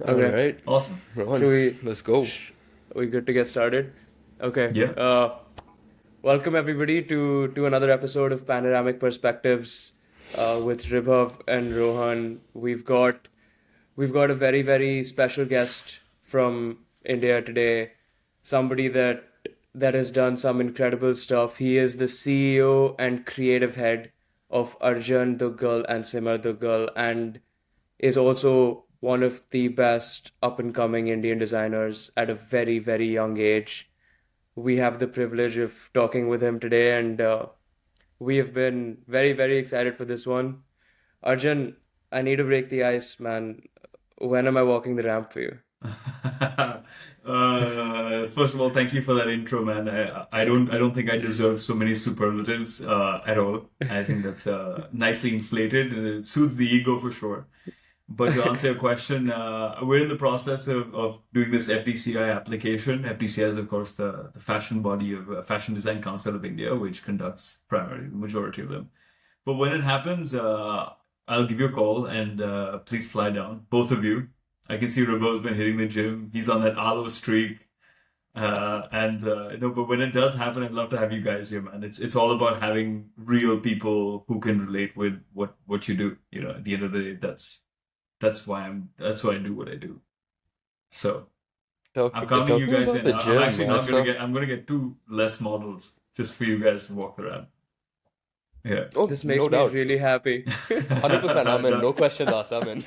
All Okay. right, Awesome. Should Rohan, we let's go. are we good to get started? Okay. Yeah. Welcome everybody to another episode of Panoramic Perspectives with Ribhav and Rohan. We've got a very special guest from India today. Somebody that has done some incredible stuff. He is the CEO and creative head of Arjan Dugal and Simar Dugal, and is also one of the best up and coming Indian designers at a very young age. We have the privilege of talking with him today, and we have been very excited for this one. Arjun, I need to break the ice, man. When am I walking the ramp for you? First of all, thank you for that intro, man. I don't think I deserve so many superlatives at all. I think that's nicely inflated and it soothes the ego for sure. But to answer your question, we're in the process of doing this FDCI application. FDCI is, of course, the fashion body of Fashion Design Council of India, which conducts primarily the majority of them. But when it happens, I'll give you a call and please fly down, both of you. I can see Robo's been hitting the gym. He's on that aloe streak. But when it does happen, I'd love to have you guys here, man. It's all about having real people who can relate with what you do. You know, at the end of the day, that's why I do what I do. So I'm counting you Talking guys about in. the I'm gym, actually not gonna also. get. I'm gonna get two less models just for you guys to walk around. Yeah. Oh, This makes no me doubt. really happy. 100%, I'm in. No Done. questions asked, I'm in.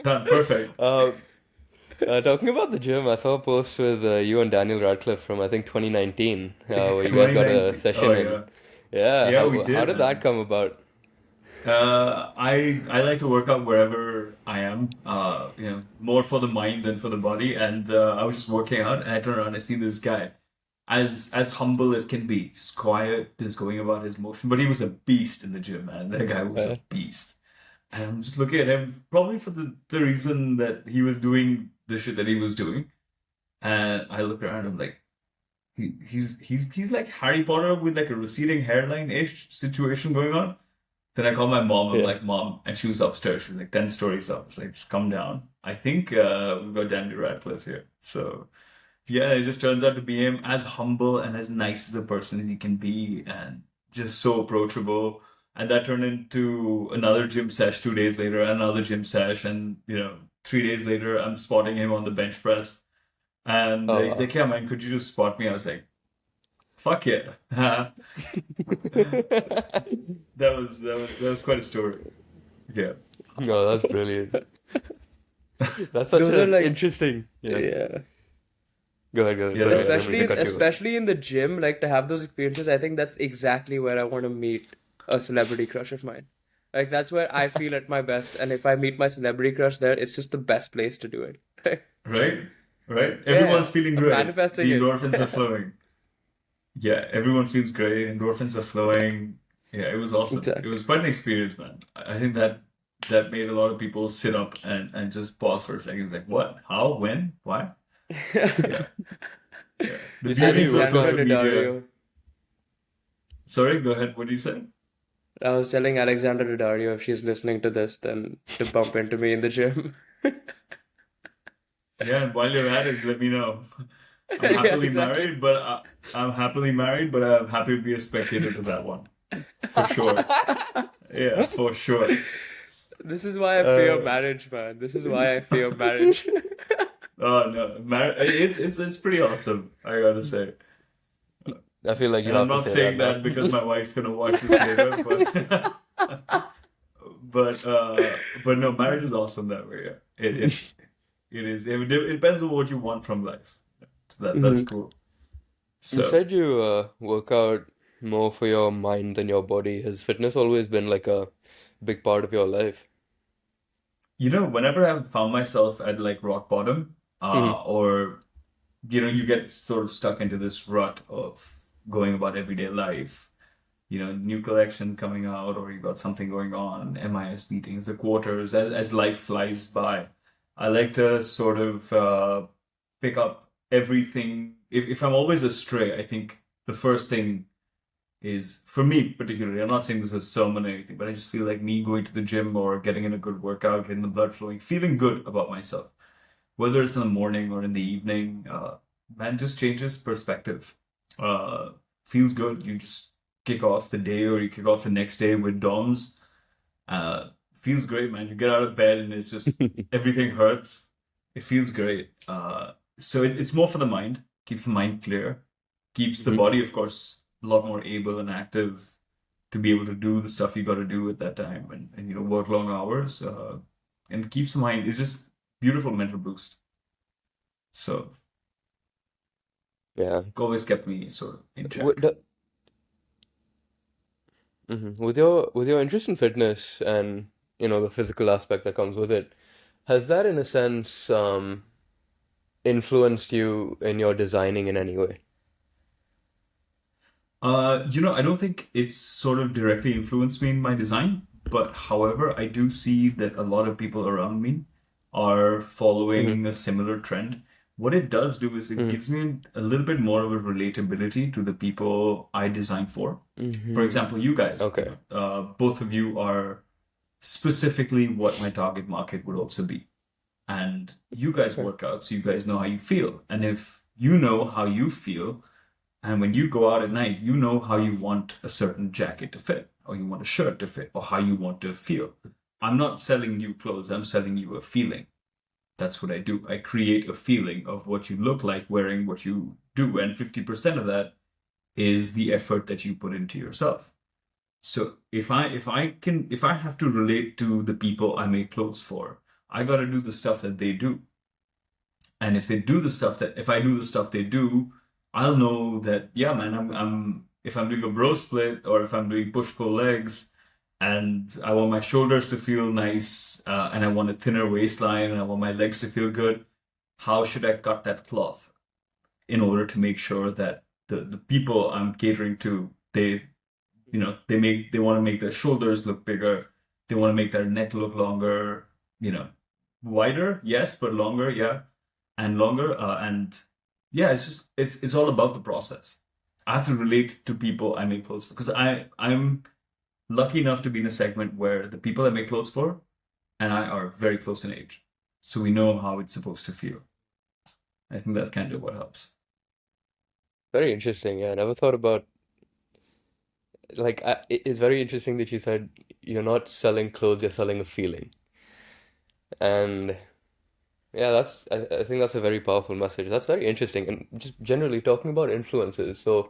Done. Perfect. Talking about the gym, I saw a post with you and Daniel Radcliffe from, I think, 2019, where you guys got a 2019. session Oh in. yeah. Yeah, Yeah, we how did, did that man. come about? I like to work out wherever I am. More for the mind than for the body. And I was just working out, and I turned around and I see this guy, as humble as can be, just quiet, just going about his motion. But he was a beast in the gym, man. That guy was a Uh, beast. And I'm just looking at him, probably for the reason that he was doing the shit that he was doing. And I look around, I'm like, he's like Harry Potter with like a receding hairline-ish situation going on. Then I called my mom. I'm yeah. like, Mom, and she was upstairs. She was like 10 stories up. I was like, just come down. I think we've got Daniel Radcliffe here. So yeah, it just turns out to be him, as humble and as nice as a person as he can be, and just so approachable. And that turned into another gym sesh 2 days later, another gym sesh, and 3 days later, I'm spotting him on the bench press, and Oh, he's wow. like, "Yeah, man, could you just spot me?" I was like, "Fuck yeah!" That was quite a story. Yeah. No, that's brilliant. That's such Those are an like, interesting. Yeah, yeah. go ahead, go ahead. Yeah, Sorry, that I was didn't mean Especially to interesting. in, cut you off. especially in the gym, like to have those experiences, I think that's exactly where I want to meet a celebrity crush of mine. Like that's where I feel at my best, and if I meet my celebrity crush there, it's just the best place to do it. Right? Right? Everyone's Yeah, feeling I'm great. manifesting The it. endorphins are flowing. Yeah, everyone feels great. Endorphins are flowing. Yeah, it was awesome. It Exactly. was quite an experience, man. I think that made a lot of people sit up and just pause for a second. It's like, what? How? When? Why? Yeah, yeah. The You said you beauties of work Alexandra out. social media. Daddario. Sorry, go ahead. What do you say? I was telling Alexandra Daddario if she's listening to this, then to bump into me in the gym. Yeah, and while you're at it, let me know. I'm Yeah, happily exactly. married, but I'm happily married, but I'm happy to be a spectator to that one, for sure. Yeah, for sure. This is why I fear Uh, marriage, man. This is why I fear marriage. Oh no, it's pretty awesome, I gotta say. I feel like you And I'm have to not say that saying now. that because my wife's gonna watch this later, but but no, marriage is awesome that way. Yeah, it is. It depends on what you want from life. That's Mhm. cool. You So said you work out more for your mind than your body. Has fitness always been like a big part of your life? whenever I've found myself at like rock bottom, Hmm. or you get sort of stuck into this rut of going about everyday life. New collection coming out, or you got something going on, MIS meetings, the quarters, as life flies by. I like to sort of pick up everything. If I'm always astray, I think the first thing is, for me particularly, I'm not saying this is a sermon or anything, but I just feel like me going to the gym or getting in a good workout, getting the blood flowing, feeling good about myself. whether it's in the morning or in the evening, man, just changes perspective. Uh, Feels good. You just kick off the day or you kick off the next day with DOMs. Feels great, man. You get out of bed and it's just everything hurts. It feels great. So it's more for the mind, keeps the mind clear, keeps the Mhm. body, of course, a lot more able and active to be able to do the stuff you got to do at that time and work long hours. And keeps the mind, it's just beautiful mental boost. So Yeah. always kept me sort of in With, check. the, with your interest in fitness and the physical aspect that comes with it, has that in a sense influenced you in your designing in any way? I don't think it's sort of directly influenced me in my design, but however, I do see that a lot of people around me are Hmm. following a similar trend. What it does do is it Hmm. gives me a little bit more of a relatability to the people I design for. For Hmm. example, you guys, Okay. both of you are specifically what my target market would also be. And you guys Okay. work out, so you guys know how you feel. And if you know how you feel, and when you go out at night, you know how you want a certain jacket to fit, or you want a shirt to fit, or how you want to feel. I'm not selling you clothes, I'm selling you a feeling. That's what I do. I create a feeling of what you look like wearing what you do. And 50% of that is the effort that you put into yourself. So if I have to relate to the people I make clothes for, I gotta do the stuff that they do. And if I do the stuff they do, I'll know that, yeah, man, if I'm doing a bro split or if I'm doing push pull legs and I want my shoulders to feel nice, and I want a thinner waistline and I want my legs to feel good, how should I cut that cloth in order to make sure that the people I'm catering to, they want to make their shoulders look bigger, they want to make their neck look longer, you know, wider, yes, but longer, yeah, and longer, and yeah, it's all about the process. I have to relate to people I make clothes for because I'm lucky enough to be in a segment where the people I make clothes for and I are very close in age, so we know how it's supposed to feel. I think that's kind of what helps. Very interesting. Yeah, I never thought about it's very interesting that you said you're not selling clothes, you're selling a feeling. And yeah, I think that's a very powerful message. That's very interesting. And just generally talking about influences. So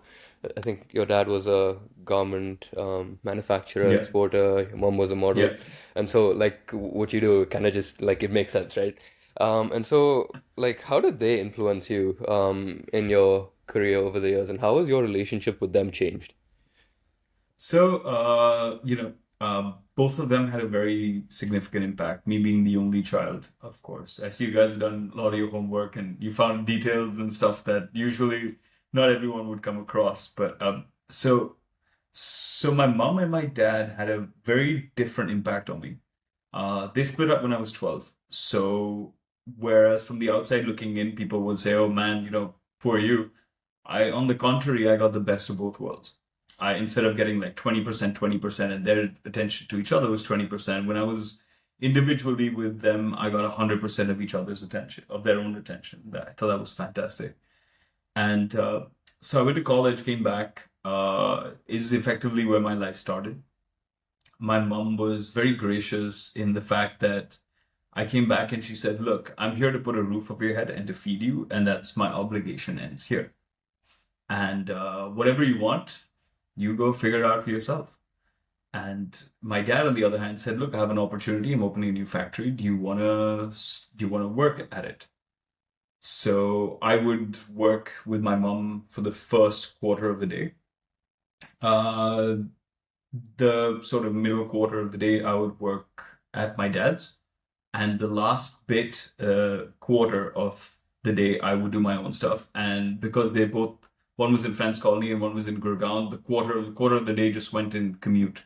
I think your dad was a garment manufacturer, Yeah, exporter, your mom was a model. yeah. And so like what you do kind of just like it makes sense, right? And so like how did they influence you in your career over the years and how has your relationship with them changed? So, both of them had a very significant impact. Me being the only child, of course. I see you guys have done a lot of your homework and you found details and stuff that usually not everyone would come across. But so my mom and my dad had a very different impact on me. They split up when I was 12. So, whereas from the outside looking in, people would say, "Oh man, poor you." On the contrary, I got the best of both worlds. Instead of getting like 20%, 20%, and their attention to each other was 20%, when I was individually with them, I got 100% of each other's attention, of their own attention. I thought that was fantastic. And so I went to college, came back, is effectively where my life started. My mom was very gracious in the fact that I came back and she said, "Look, I'm here to put a roof over your head and to feed you, and that's my obligation ends here. And whatever you want, you go figure it out for yourself." And my dad, on the other hand, said, "Look, I have an opportunity. I'm opening a new factory. Do you wanna work at it?" So I would work with my mom for the first quarter of the day. Uh, the sort of middle quarter of the day, I would work at my dad's, and the last quarter of the day, I would do my own stuff. And because one was in France Colony and one was in Gurgaon, the quarter of the day just went in commute.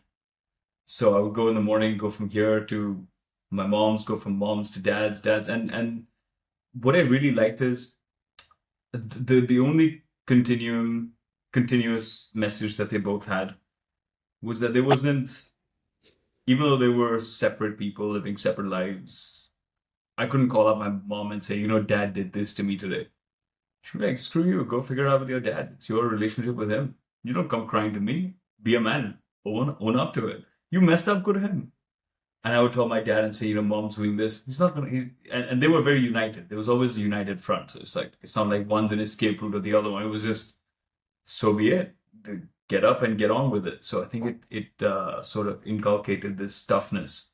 So I would go in the morning, go from here to my mom's, go from mom's to dad's, and what I really liked is the only continuous message that they both had was that there wasn't, even though they were separate people living separate lives, I couldn't call up my mom and say, dad did this to me today. She'd be like, screw you, go figure it out with your dad. It's your relationship with him. You don't come crying to me. Be a man. Own up to it. You messed up, go to him. And I would tell my dad and say, mom's doing this. He's not gonna. And they were very united. There was always a united front. So it's not like one's an escape route or the other one. It was just, so be it. Get up and get on with it. So I think it sort of inculcated this toughness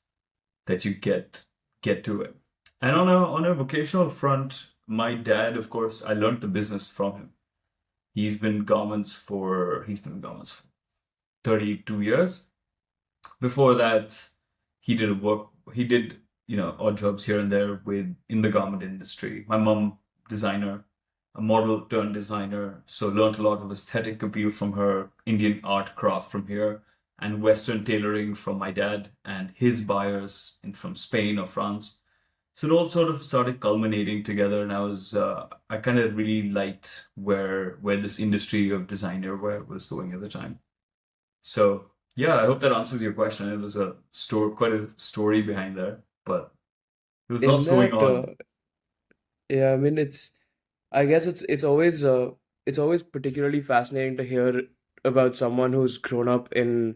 that you get to it. And on a vocational front, my dad, of course, I learned the business from him. He's been in garments for 32 years. Before that, he did odd jobs here and there in the garment industry. My mom, designer, a model turned designer, so learned a lot of aesthetic appeal from her, Indian art craft from here, and Western tailoring from my dad and his buyers from Spain or France. So it all sort of started culminating together, and I kind of really liked where this industry of designer was going at the time. So yeah, I hope that answers your question. I know there's quite a story behind there, but there was In lots going that, on. yeah, I mean, I guess it's always particularly fascinating to hear about someone who's grown up in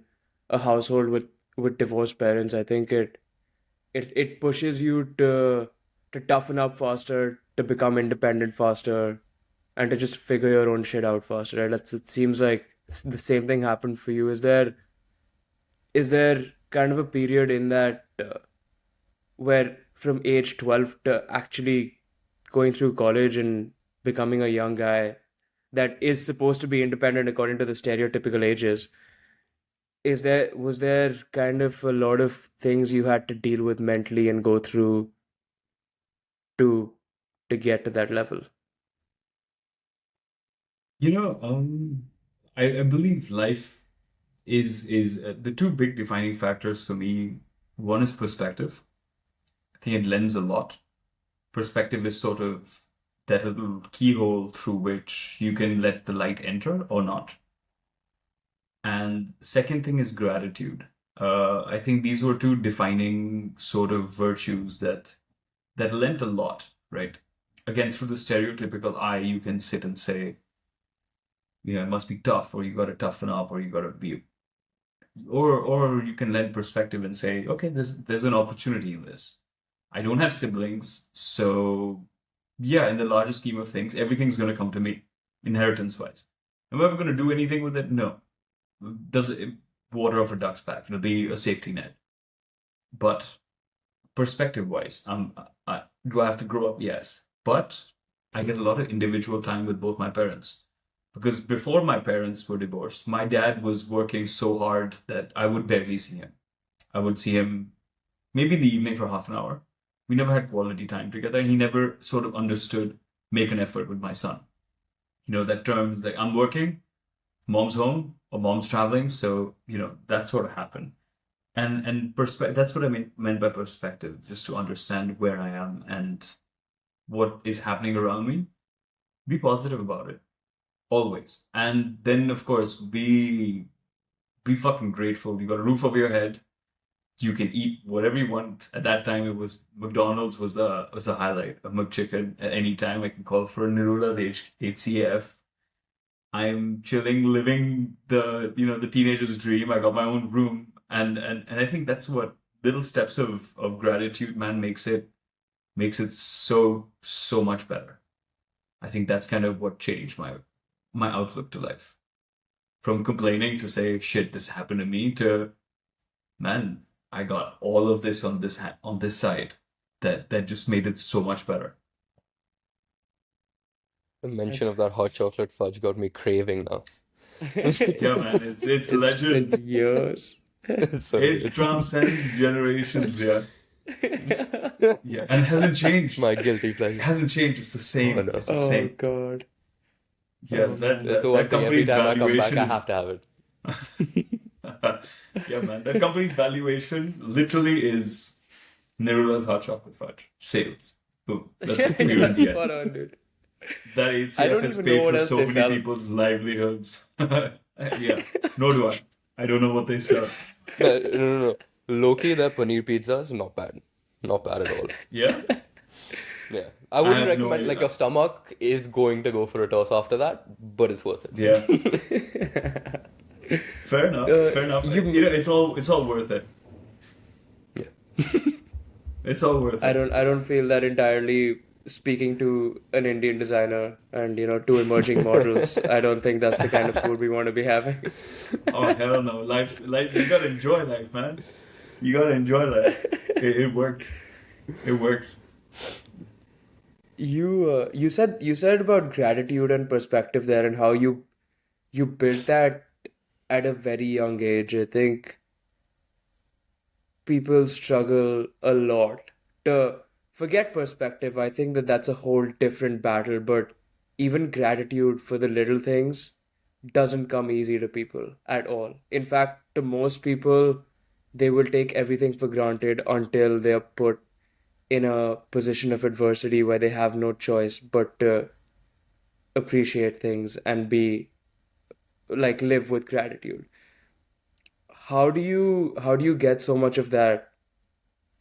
a household with divorced parents. I think it pushes you to toughen up faster, to become independent faster, and to just figure your own shit out faster. Right? It seems like the same thing happened for you. Is there kind of a period in that where from age 12 to actually going through college and becoming a young guy that is supposed to be independent according to the stereotypical ages, was there kind of a lot of things you had to deal with mentally and go through to to get to that level? I believe life is the two big defining factors for me. One is perspective. I think it lends a lot. Perspective is sort of that little keyhole through which you can let the light enter or not. And second thing is gratitude. I think these were two defining sort of virtues that lent a lot, right? Again, through the stereotypical eye, you can sit and say, it must be tough, or you got to toughen up, or you got to be, or you can lend perspective and say, okay, there's an opportunity in this. I don't have siblings, so yeah, in the larger scheme of things, everything's going to come to me, inheritance-wise. Am I ever going to do anything with it? No. Does it water off a duck's back? It'll be a safety net. But perspective-wise, do I have to grow up? Yes. But I get a lot of individual time with both my parents. Because before my parents were divorced, my dad was working so hard that I would barely see him. I would see him maybe in the evening for half an hour. We never had quality time together, and he never sort of understood make an effort with my son. That term is like, I'm working, mom's home, or mom's traveling, so, that sort of happened. And that's what I meant by perspective, just to understand where I am and what is happening around me. Be positive about it. Always. And then, of course, be fucking grateful. You got a roof over your head. You can eat whatever you want. At that time, it was McDonald's was the highlight. A McChicken at any time. I can call for Nirula's HCF. I'm chilling, living the teenager's dream. I got my own room, and I think that's what little steps of gratitude, man, makes it so much better. I think that's kind of what changed my outlook to life. From complaining to say, shit, this happened to me, to, man, I got all of this on this side that just made it so much better. The mention of that hot chocolate fudge got me craving now. Yeah, man, it's It's legend. been years. It's so It good. transcends generations, yeah. Yeah, and it hasn't changed. My guilty It pleasure. hasn't changed. It's the same. Oh, no. It's the Oh same. God. Yeah, Oh, that man. That's the that one thing. Every company's time I come back, valuation I is have to have it. yeah, man. That company's valuation literally is Nirula's hot chocolate fudge sales. Boom. That's what we That's would get. spot on, dude. That I HCF don't has even know paid what for else so they many sell. people's livelihoods. Yeah, nor do I. I don't know what they sell. No. Loki, their paneer pizza is not bad. Not bad at all. Yeah? Yeah. I I wouldn't have no recommend, like, your idea. stomach is going to go for a toss after that, but it's worth Yeah, it. fair enough. Uh, Fair enough. You know, you, it's all worth it. Yeah. It's all worth it. I don't feel that entirely speaking to an Indian designer and two emerging models. I don't think that's the kind of food we want to be having. Oh hell no! Life. You gotta enjoy life, man. You gotta enjoy life. It works. It works. You said about gratitude and perspective there and how you built that at a very young age. I think people struggle a lot to forget perspective. I think that that's a whole different battle, but even gratitude for the little things doesn't come easy to people at all. In fact, to most people, they will take everything for granted until they're put in a position of adversity where they have no choice but to appreciate things and be like live with gratitude. How do you get so much of that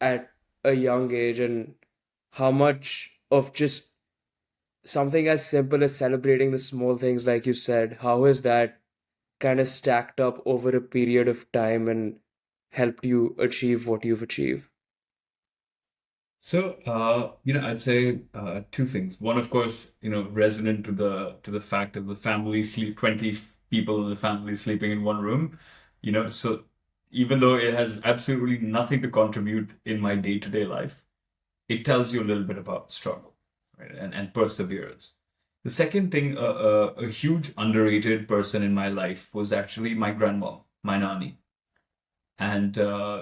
at a young age, and how much of just something as simple as celebrating the small things, like you said, how has that kind of stacked up over a period of time and helped you achieve what you've achieved? So, I'd say two things. One, of course, resonant to the fact that the family sleep 20 people in the family sleeping in one room. So even though it has absolutely nothing to contribute in my day-to-day life, it tells you a little bit about struggle, right? And perseverance. The second thing, a huge underrated person in my life was actually my grandma, my nani. And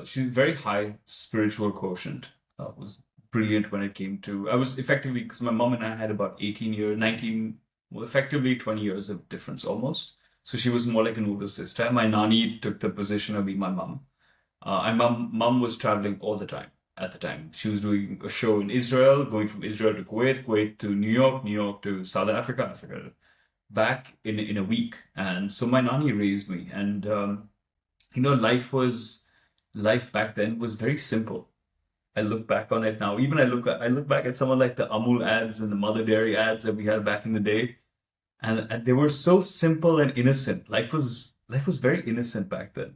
she's very high spiritual quotient. Was brilliant when it came to. I was effectively, because my mom and I had about 18 years, 19, well, effectively 20 years of difference almost. So she was more like an older sister. My nani took the position of being my mom. And mom was traveling all the time at the time. She was doing a show in Israel, going from Israel to Kuwait, Kuwait to New York, New York to Southern Africa, Africa, back in a week. And so my nani raised me, and life back then was very simple. I look back on it now. Even I look back at someone like the Amul ads and the Mother Dairy ads that we had back in the day, and they were so simple and innocent. Life was very innocent back then.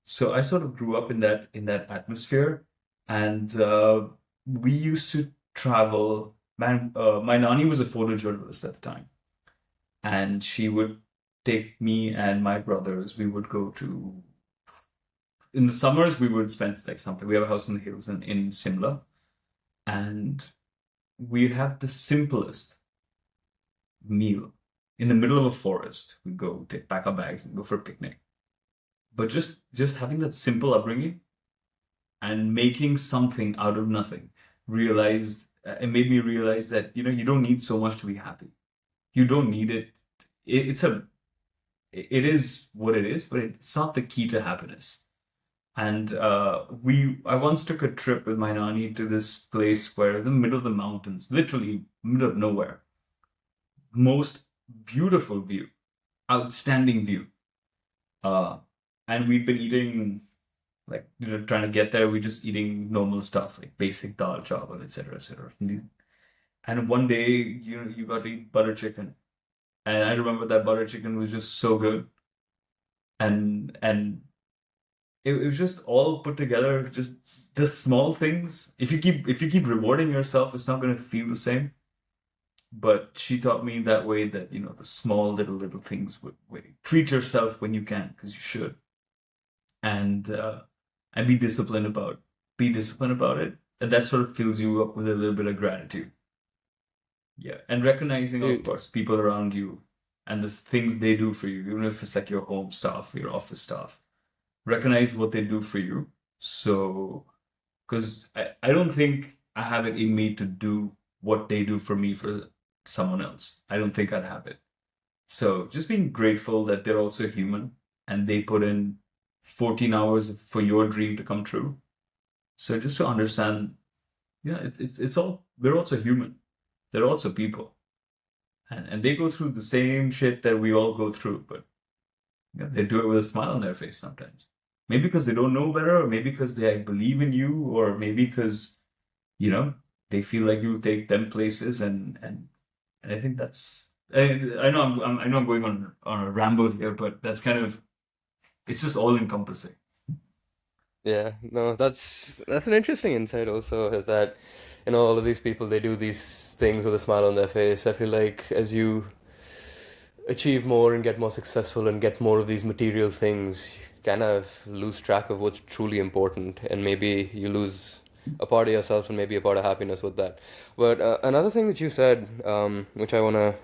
So I sort of grew up in that atmosphere, and we used to travel. Man, my nanny was a photojournalist at the time, and she would take me and my brothers. We would go to in the summers. We would spend like something. We have a house in the hills in Simla, and we'd have the simplest meal in the middle of a forest. We'd go pack our bags and go for a picnic. But just having that simple upbringing and making something out of nothing, realized it made me realize that you don't need so much to be happy. You don't need it. It is what it is, but it's not the key to happiness. And I once took a trip with my nanny to this place where in the middle of the mountains, literally middle of nowhere, most beautiful view, outstanding view. Uh, and we'd been eating, like, trying to get there. We're just eating normal stuff like basic dal, chawal, etc., etc. And one day, you got to eat butter chicken, and I remember that butter chicken was just so good, and it was just all put together. Just the small things. If you keep rewarding yourself, it's not going to feel the same. But she taught me that way, that the small little things would treat yourself when you can, because you should, and and be disciplined about it, and that sort of fills you up with a little bit of gratitude. Yeah, and recognizing, of You- course, people around you and the things they do for you, even if it's like your home staff, your office staff. Recognize what they do for you. So, because I don't think I have it in me to do what they do for me for someone else. I don't think I'd have it. So, just being grateful that they're also human and they put in 14 hours for your dream to come true. So, just to understand, yeah, it's all, we're also human. They're also people. And they go through the same shit that we all go through, but they do it with a smile on their face sometimes. Maybe because they don't know better, or maybe because they believe in you, or maybe because, you know, they feel like you take them places, and I think that's. I know I know I'm going on a ramble here, but that's kind of it's just all encompassing. Yeah, no, that's an interesting insight also, is that, all of these people, they do these things with a smile on their face. I feel like as you achieve more and get more successful and get more of these material things, you kind of lose track of what's truly important, and maybe you lose a part of yourself and maybe a part of happiness with that. But another thing that you said, which I want to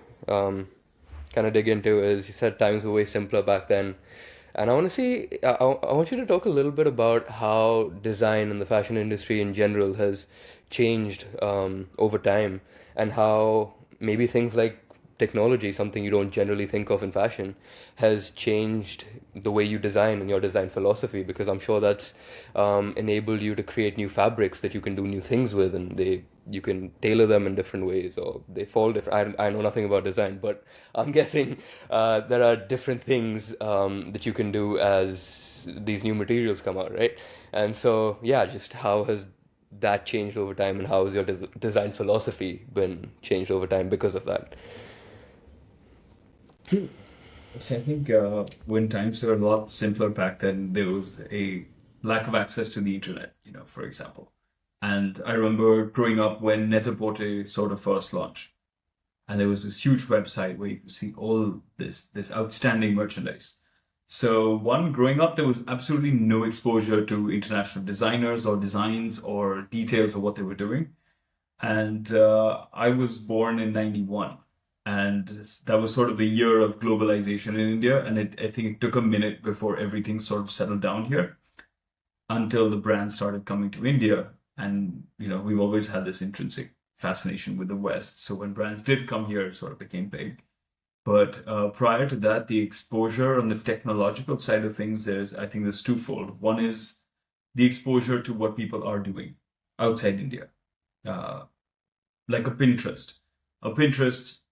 kind of dig into, is you said times were way simpler back then. And I want to see, I want you to talk a little bit about how design in the fashion industry in general has changed over time, and how maybe things like technology, something you don't generally think of in fashion, has changed the way you design and your design philosophy, because I'm sure that's enabled you to create new fabrics that you can do new things with, and you can tailor them in different ways, or they fall different. I know nothing about design, but I'm guessing there are different things that you can do as these new materials come out, right? And so, yeah, just how has that changed over time, and how has your design philosophy been changed over time because of that? So I think when times were a lot simpler back then, there was a lack of access to the internet, for example. And I remember growing up when Net-a-Porter sort of first launched, and there was this huge website where you could see all this outstanding merchandise. So one, growing up, there was absolutely no exposure to international designers or designs or details of what they were doing. And I was born in 91. And that was sort of the year of globalization in India. And I think it took a minute before everything sort of settled down here until the brands started coming to India. And, we've always had this intrinsic fascination with the West. So when brands did come here, it sort of became big. But prior to that, the exposure on the technological side of things, I think there's twofold. One is the exposure to what people are doing outside India, like a Pinterest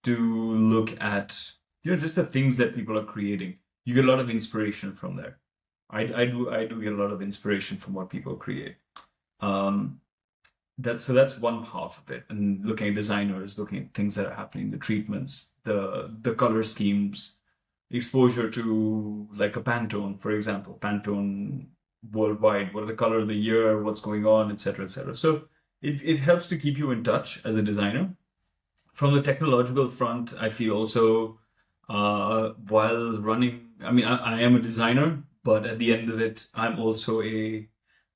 to look at, just the things that people are creating. You get a lot of inspiration from there. I do get a lot of inspiration from what people create. That's one half of it, and looking at designers, looking at things that are happening, the treatments, the color schemes, exposure to like a Pantone, for example, Pantone worldwide, what are the color of the year, what's going on, etc., etc. So it helps to keep you in touch as a designer. From the technological front, I feel also while running, I mean, I am a designer, but at the end of it, I'm also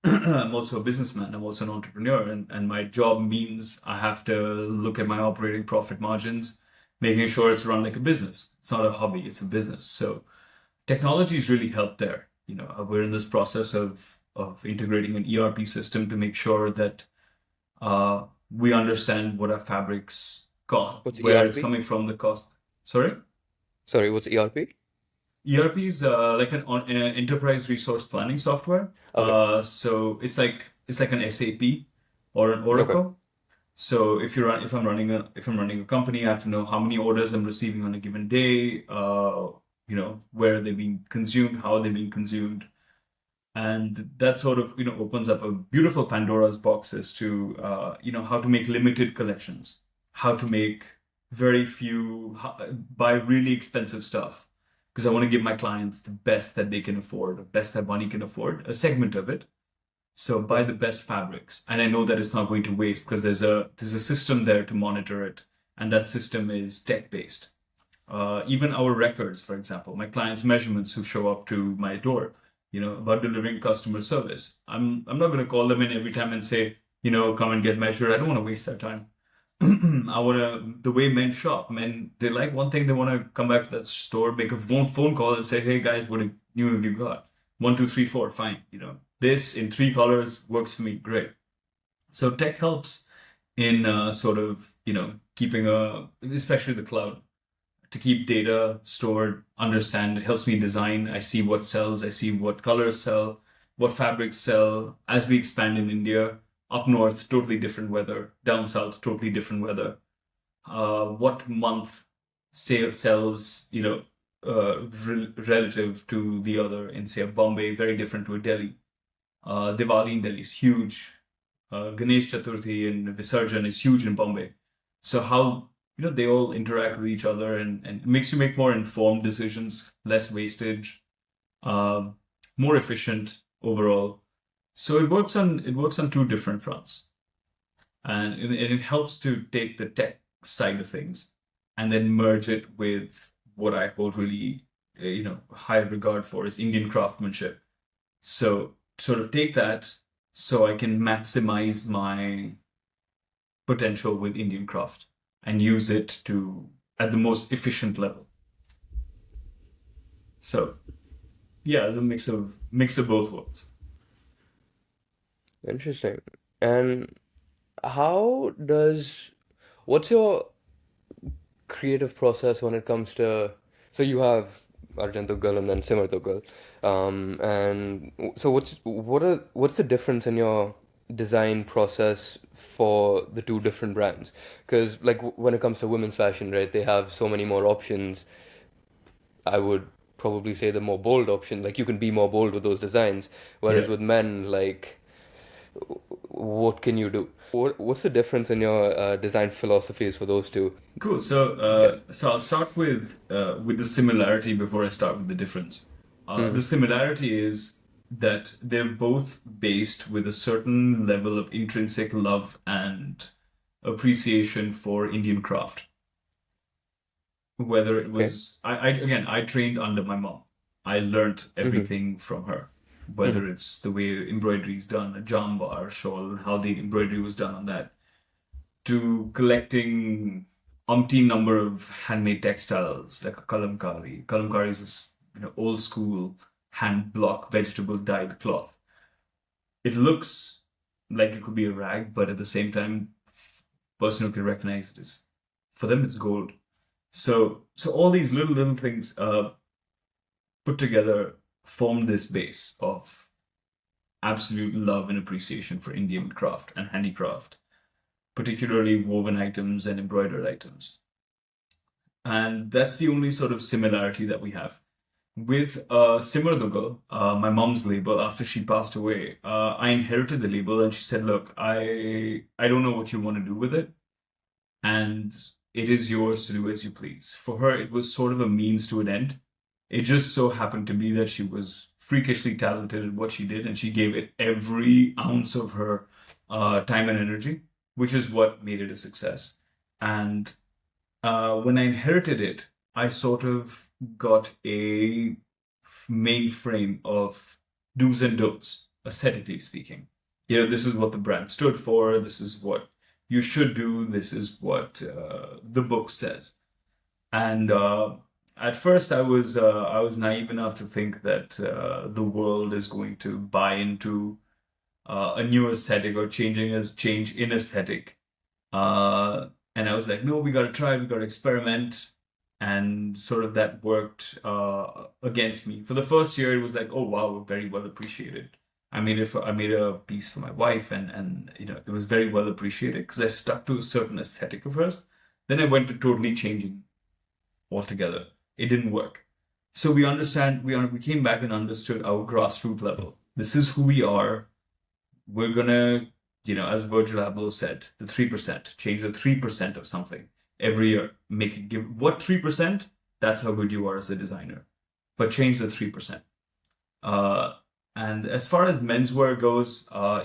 I'm also a businessman. I'm also an entrepreneur, and my job means I have to look at my operating profit margins, making sure it's run like a business. It's not a hobby, it's a business. So technology has really helped there. We're in this process of integrating an ERP system to make sure that we understand what our fabrics cost, What's where it's ERP? coming from, the cost. Sorry? Sorry, what's ERP? ERP is like an enterprise resource planning software. Okay. So it's like an SAP or an Okay. Oracle. So if I'm running a company, I have to know how many orders I'm receiving on a given day. Where they're being consumed, how they're being consumed, and that sort of opens up a beautiful Pandora's box as to how to make limited collections, how to make very few, buy really expensive stuff, because I want to give my clients the best that they can afford, the best that money can afford, a segment of it. So buy the best fabrics, and I know that it's not going to waste because there's a system there to monitor it, and that system is tech based. Even our records, for example, my clients' measurements who show up to my door, about delivering customer service. I'm not going to call them in every time and say, come and get measured. I don't want to waste their time. I want to, the way men shop, men, they like one thing, they want to come back to that store, make a phone call and say, hey guys, what new have you got? 1, 2, 3, 4, fine. This in 3 colors works for me, great. So tech helps in sort of, keeping especially the cloud, to keep data stored, understand. It helps me design. I see what sells. I see what colors sell, what fabrics sell. As we expand in India, up north, totally different weather. Down south, totally different weather. What month sells, relative to the other in, say, Bombay, very different to a Delhi. Diwali in Delhi is huge. Ganesh Chaturthi and Visarjan is huge in Bombay. So how, they all interact with each other, and it makes you make more informed decisions, less wastage, um, more efficient overall. So it works on two different fronts, and it helps to take the tech side of things and then merge it with what I hold really high regard for is Indian craftsmanship. So sort of take that so I can maximize my potential with Indian craft and use it to at the most efficient level. So yeah, the mix of both worlds. Interesting. And how does, what's your creative process when it comes to, so you have Arjan Dugal and then Simar Dugal, and so what's the difference in your design process for the two different brands? Because like when it comes to women's fashion, right, they have so many more options. I would probably say the more bold option, like you can be more bold with those designs, whereas Yeah. with men, like what can you do? What's the difference in your design philosophies for those two? Cool. So, Yeah. I'll start with the similarity before I start with the difference. The Hmm. similarity is that they're both based with a certain level of intrinsic love and appreciation for Indian craft. Whether it Okay. was, I trained under my mom. I learnt Hmm. everything from her. Hmm. Whether it's the way embroidery is done, a jambar shawl, and how the embroidery was done on that, to collecting umpteen number of handmade textiles like a kalamkari. Kalamkari is this old school hand block vegetable dyed cloth. It looks like it could be a rag, but at the same time, person who can recognize it is for them it's gold. So all these little things put together form this base of absolute love and appreciation for Indian craft and handicraft, particularly woven items and embroidered items. And that's the only sort of similarity that we have. With Simar Dugal, my mom's label, after she passed away, I inherited the label and she said, look, I don't know what you want to do with it, and it is yours to do as you please. For her, it was sort of a means to an end. It just so happened to be that she was freakishly talented at what she did, and she gave it every ounce of her time and energy, which is what made it a success. And when I inherited it, I sort of got a mainframe of do's and don'ts, aesthetically speaking. This is what the brand stood for. This is what you should do. This is what the book says. And at first, I was naive enough to think that the world is going to buy into a new aesthetic or change in aesthetic. And I was like, no, we got to try, we got to experiment. And sort of that worked against me. For the first year, it was like, oh wow, very well appreciated. I made a piece for my wife, and it was very well appreciated because I stuck to a certain aesthetic of hers. Then I went to totally changing altogether. It didn't work. So we came back and understood our grassroots level. This is who we are. We're gonna, as Virgil Abloh said, the 3%, change the 3% of something every year. Make it give what 3%? That's how good you are as a designer. But change the 3%. Uh, and as far as menswear goes, I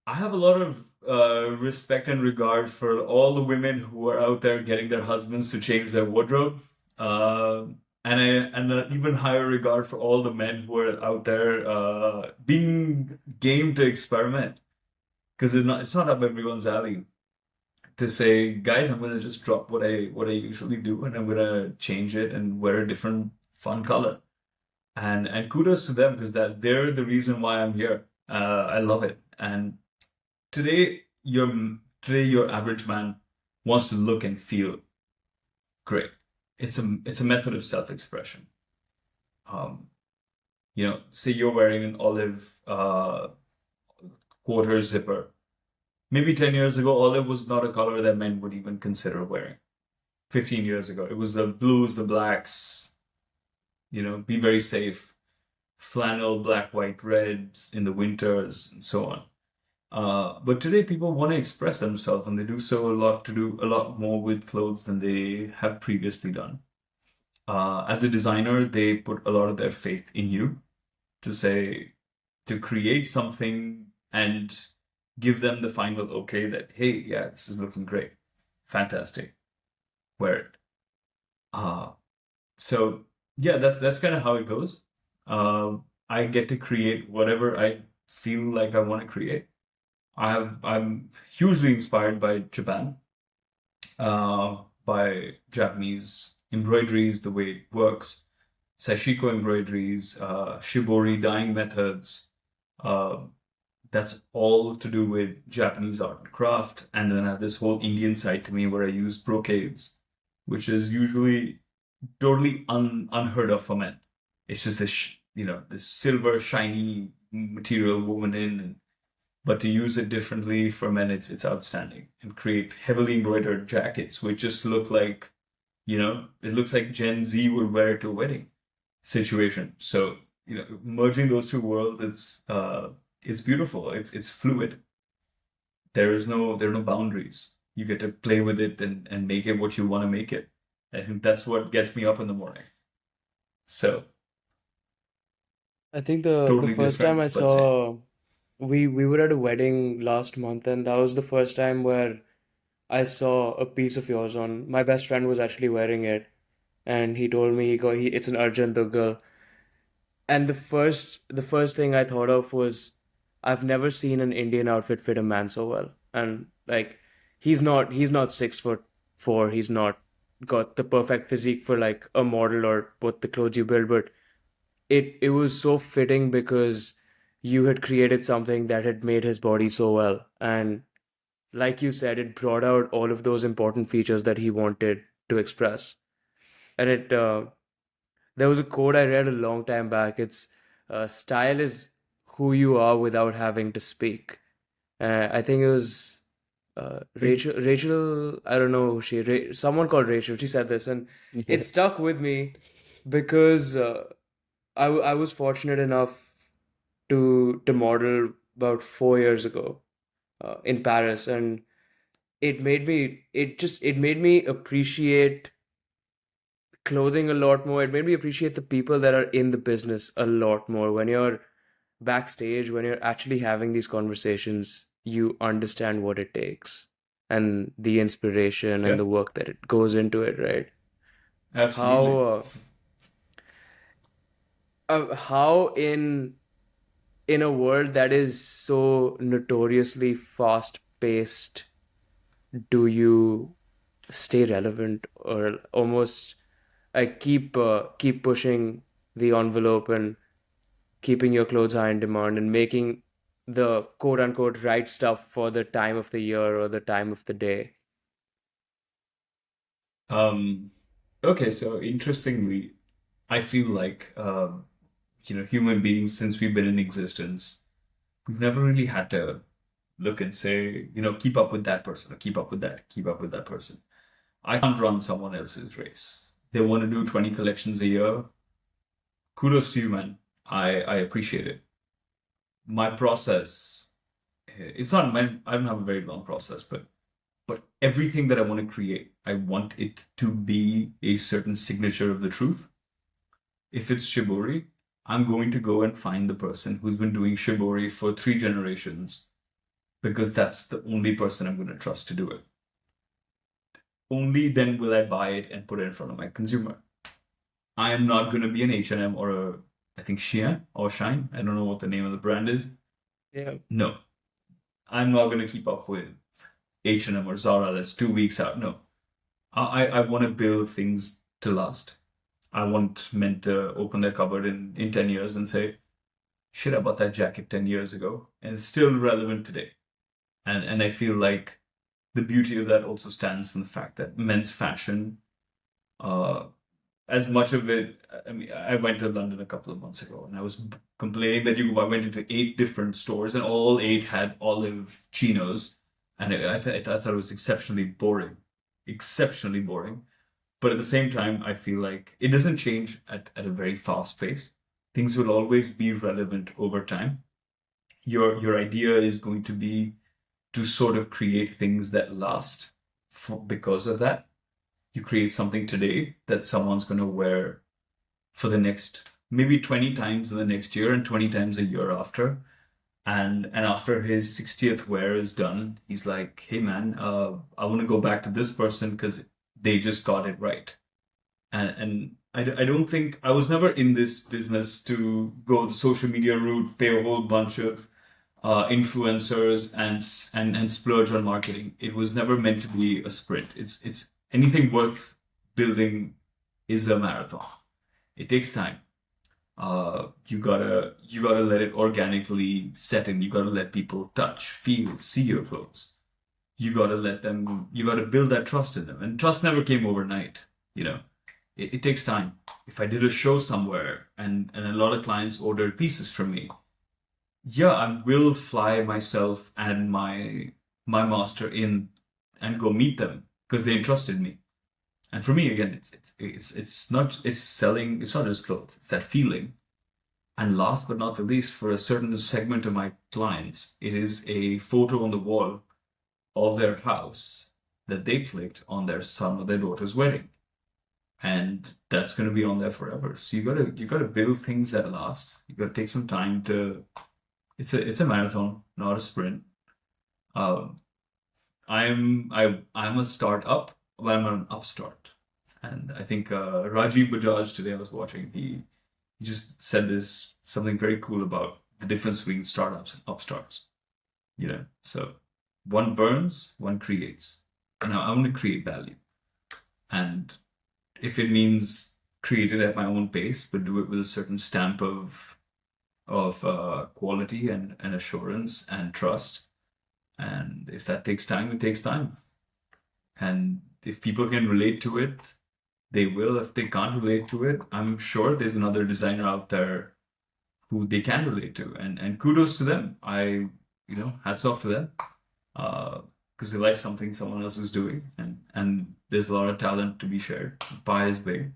have a lot of respect and regard for all the women who are out there getting their husbands to change their wardrobe. Uh, and even higher regard for all the men who are out there being game to experiment. Because it's not up everyone's alley to say, guys, I'm gonna just drop what I usually do and I'm gonna change it and wear a different fun color. And kudos to them because that they're the reason why I'm here. I love it. And today your average man wants to look and feel great. It's a method of self-expression. Um, say you're wearing an olive quarter zipper. Maybe 10 years ago, olive was not a color that men would even consider wearing. 15 years ago, it was the blues, the blacks, be very safe. flannel, black, white, red in the winters, and so on. But today people want to express themselves, and they do so to do a lot more with clothes than they have previously done. As a designer, they put a lot of their faith in you to create something and give them the final okay that, hey, yeah, this is looking great. Fantastic. Wear it. Uh, so yeah, that's kind of how it goes. I get to create whatever I feel like I want to create. I'm hugely inspired by Japan, by Japanese embroideries, the way it works, sashiko embroideries, shibori dyeing methods. Uh, that's all to do with Japanese art and craft. And then I have this whole Indian side to me where I use brocades, which is usually totally unheard of for men. It's just this silver shiny material woven in, but to use it differently for men, it's outstanding. And create heavily embroidered jackets, which just look like, it looks like Gen Z would wear to a wedding situation. So, merging those two worlds, it's beautiful. It's fluid. There are no boundaries. You get to play with it and make it what you want to make it. I think that's what gets me up in the morning. So I think the totally first time different, I but same. saw we were at a wedding last month, and that was the first time where I saw a piece of yours on. My best friend was actually wearing it, and he told me it's an Arjan Dugal. And the first thing I thought of was I've never seen an Indian outfit fit a man so well. And like he's not 6'4", he's not got the perfect physique for like a model or what the clothes you build, but it was so fitting because you had created something that had made his body so well. And like you said, it brought out all of those important features that he wanted to express. And it there was a quote I read a long time back. It's style is who you are without having to speak. I think it was Rachel. I don't know who someone called Rachel. She said this, and Yeah. it stuck with me because I was fortunate enough to model about 4 years ago in Paris, and it made me appreciate clothing a lot more. It made me appreciate the people that are in the business a lot more. When you're backstage, when you're actually having these conversations, you understand what it takes and the inspiration and Yeah, the work that it goes into it, right? absolutely. How how in a world that is so notoriously fast paced do you stay relevant or almost keep pushing the envelope and keeping your clothes high in demand and making the quote unquote right stuff for the time of the year or the time of the day. Um, okay, so interestingly, I feel like human beings, since we've been in existence, we've never really had to look and say, keep up with that person or keep up with that person. I can't run someone else's race. They want to do 20 collections a year. Kudos to you, man. I appreciate it. My process, it's not my, I don't have a very long process, but everything that I want to create, I want it to be a certain signature of the truth. If it's shibori, I'm going to go and find the person who's been doing shibori for 3 generations because that's the only person I'm going to trust to do it. Only then will I buy it and put it in front of my consumer. I am not going to be an H&M or I think Shein or Shine. I don't know what the name of the brand is. Yeah. No, I'm not going to keep up with H&M or Zara that's 2 weeks out. No, I want to build things to last. I want men to open their cupboard in 10 years and say, shit, I bought that jacket 10 years ago and it's still relevant today. And I feel like the beauty of that also stands from the fact that men's fashion, uh, as much of it, I mean, I went to London a couple of months ago and I was complaining that I went into 8 different stores and all 8 had olive chinos. And I thought it was exceptionally boring. Exceptionally boring. But at the same time, I feel like it doesn't change at a very fast pace. things will always be relevant over time. Your idea is going to be to sort of create things that last because of that. You create something today that someone's going to wear for the next maybe 20 times in the next year and 20 times a year after. And after his 60th wear is done, he's like, hey man, I want to go back to this person because they just got it right. And I don't think I was never in this business to go the social media route, pay a whole bunch of influencers and splurge on marketing. It was never meant to be a sprint. It's anything worth building is a marathon. It takes time. You gotta let it organically set in. You gotta let people touch, feel, see your clothes. You gotta build that trust in them. And trust never came overnight, you know. It takes time. If I did a show somewhere and a lot of clients ordered pieces from me, yeah, I will fly myself and my master in and go meet them because they entrusted me. And for me, again, it's selling. It's not just clothes. It's that feeling. And last but not the least, for a certain segment of my clients, it is a photo on the wall of their house that they clicked on their son or their daughter's wedding, and that's going to be on there forever. So you gotta build things that last. You gotta take some time to. It's a marathon, not a sprint. Um, I'm a startup, but I'm an upstart. And I think Rajiv Bajaj today I was watching, he just said this something very cool about the difference between startups and upstarts. So one burns, one creates. And I want to create value. And if it means create it at my own pace, but do it with a certain stamp of quality and assurance and trust. And if that takes time, it takes time. And if people can relate to it, they will. If they can't relate to it, I'm sure there's another designer out there who they can relate to. And kudos to them. Hats off to them. Because they like something someone else is doing. And there's a lot of talent to be shared. The pie is big.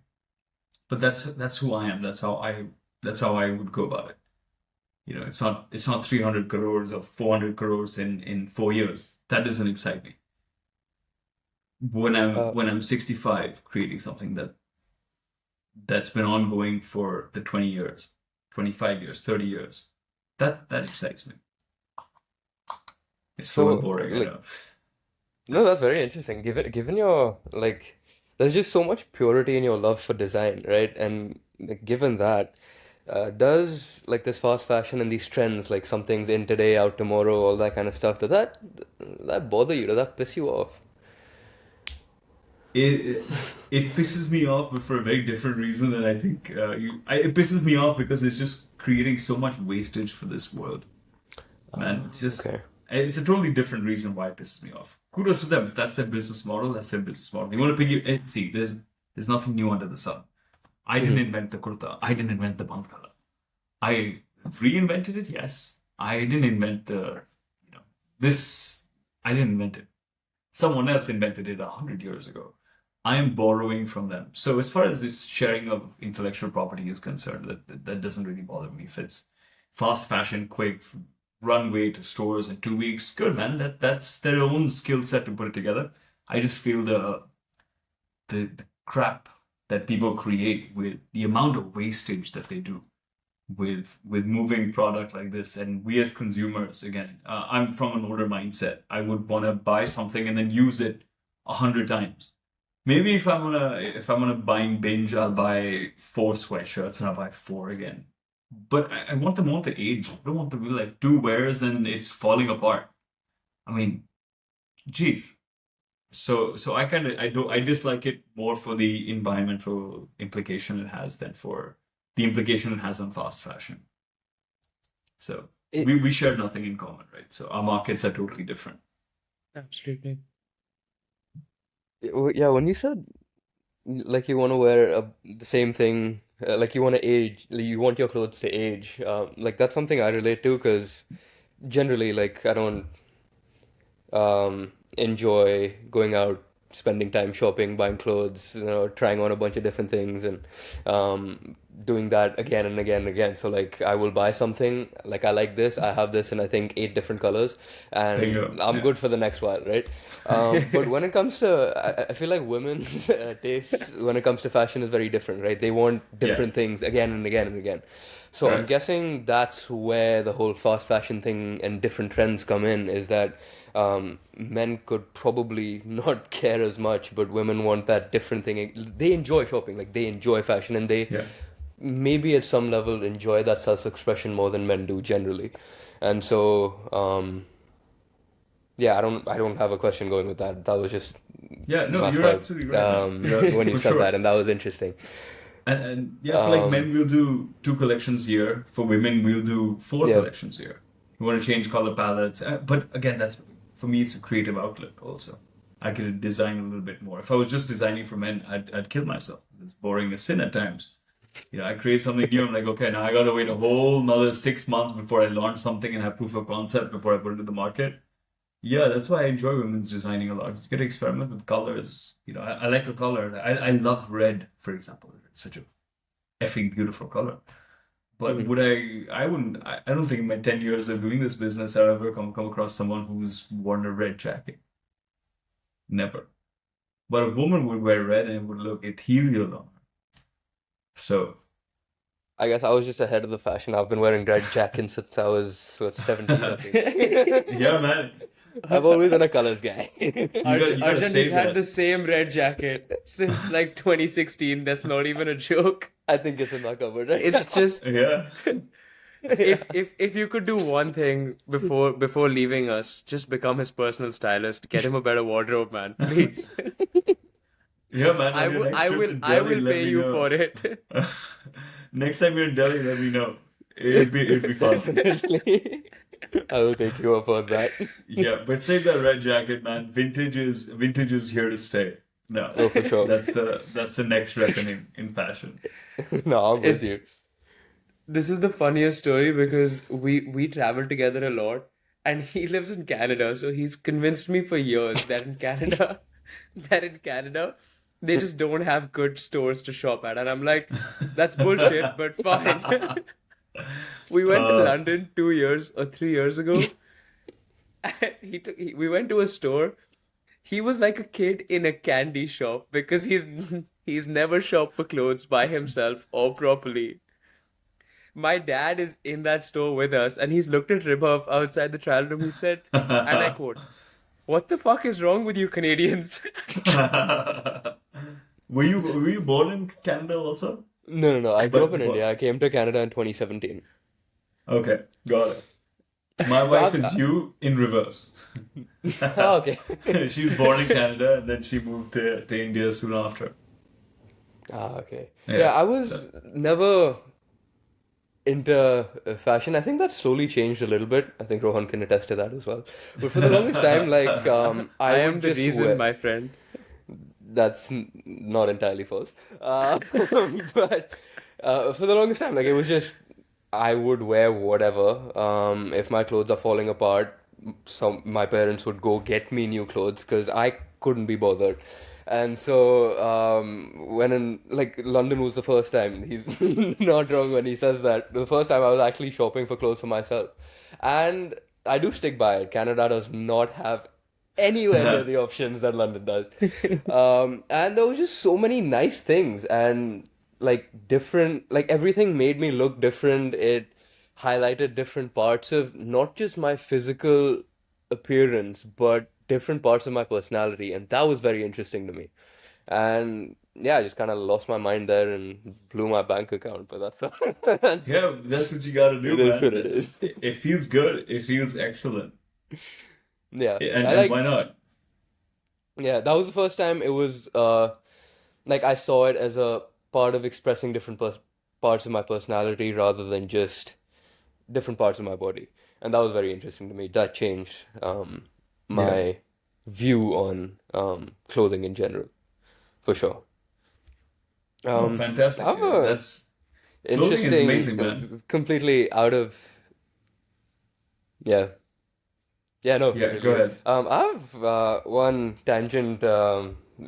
But that's who I am. That's how I would go about it. It's not 300 crores or 400 crores in 4 years. That doesn't excite me. When Uh, I'm 65, creating something that's been ongoing for the 20 years, 25 years, 30 years, that excites me. It's slow and so boring, I like know. no, that's very interesting. Given your like, there's just so much purity in your love for design, right? And like, given that, does like this fast fashion and these trends, like something's in today, out tomorrow, all that kind of stuff, does that bother you? Does that piss you off? It it pisses me off, but for a very different reason than I think it pisses me off because it's just creating so much wastage for this world. Man, Okay. it's a totally different reason why it pisses me off. Kudos to them. If that's their business model, that's their business model. You want to pick see, there's nothing new under the sun. I didn't Hmm. invent the kurta. I didn't invent the bandhana. I reinvented it, yes. I didn't invent this. I didn't invent it. Someone else invented it 100 years ago. I am borrowing from them. So as far as this sharing of intellectual property is concerned, that doesn't really bother me. If it's fast fashion, quick, runway to stores in 2 weeks, good man. That's their own skill set to put it together. I just feel the crap that people create with the amount of wastage that they do with moving product like this. And we as consumers, again, I'm from an older mindset. I would want to buy something and then use it 100 times. Maybe if I'm gonna binge, I'll buy 4 sweatshirts and I'll buy four again. But I want them all to age. I don't want them to be like two wears and it's falling apart. I mean, geez. So I dislike it more for the environmental implication it has than for the implication it has on fast fashion. So It, we share nothing in common, right? So our markets are totally different. Absolutely. yeah, when you said like you want to wear the same thing, like you want to age, like you want your clothes to age, like that's something I relate to because generally, like I don't enjoy going out, spending time shopping, buying clothes, trying on a bunch of different things, and doing that again and again and again. So like I will buy something, like I like this, I have this in I think eight different colors, Bingo. and I'm Yeah. good for the next while, right? But when it comes to, I feel like women's tastes when it comes to fashion is very different, right? They want Yeah. different things again and again and again. So I'm Correct. guessing that's where the whole fast fashion thing and different trends come in, is that men could probably not care as much, but women want that different thing. They enjoy shopping, like they enjoy fashion, and they Yeah. maybe at some level enjoy that self-expression more than men do generally. And so, yeah, I don't have a question going with that. That was just Yeah. No, my you're thought absolutely right, man. You're when you for said that, sure. and that was interesting. And yeah, for like Um, men, we'll do two collections a year. For women, we'll do four yeah, collections a year. We want to change color palettes, but again, that's for me. It's a creative outlet also. I could design a little bit more. If I was just designing for men, I'd kill myself. It's boring as sin at times. I create something new. I'm like, okay, now I gotta wait a whole another 6 months before I launch something and have proof of concept before I put it to the market. Yeah, that's why I enjoy women's designing a lot. You get to experiment with colors. I like a color. I love red, for example. It's such a effing beautiful color. But mhm. would I wouldn't, I don't think in my 10 years of doing this business I've ever come across someone who's worn a red jacket. Never. But a woman would wear red and it would look ethereal on her. So, I guess I was just ahead of the fashion. I've been wearing red jackets since I was 17, I think. yeah, man, I've always been a colors guy. you gotta Arjan has save had that. the same red jacket since like 2016. That's not even a joke. I think it's in my cupboard right It's now. just Yeah. Yeah. if you could do one thing before leaving us, just become his personal stylist. Get him a better wardrobe, man, please. Yeah, man, I on your will next I trip will to I Delhi, will let pay me you know. for it. Next time you're in Delhi, let me know. It'd be fun. Definitely. I will take you up on that. Yeah, but save that red jacket, man. Vintage is here to stay. No, Oh, for sure. that's the next reckoning in fashion. No, I'm with you. It's This is the funniest story because we travel together a lot, and he lives in Canada, so he's convinced me for years that in Canada that in Canada they just don't have good stores to shop at. And I'm like, that's bullshit, but fine. We went to uh, London 2 years or 3 years ago, and we went to a store. He was like a kid in a candy shop because he's never shopped for clothes by himself or properly. My dad is in that store with us, and he's looked at Ribov outside the trial room. He said, and I quote, "What the fuck is wrong with you Canadians?" were you born in Canada also? No, no, no. I grew up in But India. I came to Canada in 2017. okay, got it. My No, wife is you in reverse. oh, okay. She was born in Canada and then she moved to India soon after. Ah, okay. Yeah. Yeah, I was So- never into fashion. I think that slowly changed a little bit. I think Rohan can attest to that as well. But for the longest time, like, I I would am the just reason, wear. my friend. That's not entirely false. But for the longest time, like it was just I would wear whatever. If my clothes are falling apart, my parents would go get me new clothes because I couldn't be bothered. And so when in like London was the first time, he's not wrong when he says that. The first time I was actually shopping for clothes for myself, and I do stick by it. Canada does not have anywhere near the options that London does. And there was just so many nice things and like different, like everything made me look different. It highlighted different parts of not just my physical appearance, but different parts of my personality. And that was very interesting to me. And yeah, I just kind of lost my mind there and blew my bank account. But that's that's Yeah, that's what you gotta do, it is man. what it is. It feels good. It feels excellent. Yeah, And I and why like. not? Yeah, that was the first time it was like I saw it as a part of expressing different parts of my personality rather than just different parts of my body. And that was very interesting to me. That changed Yeah. my view on clothing in general, for sure. Oh, I fantastic. have a That's clothing is interesting, amazing, man. completely out of, yeah. Yeah, no, Yeah, go really. ahead. I have one tangent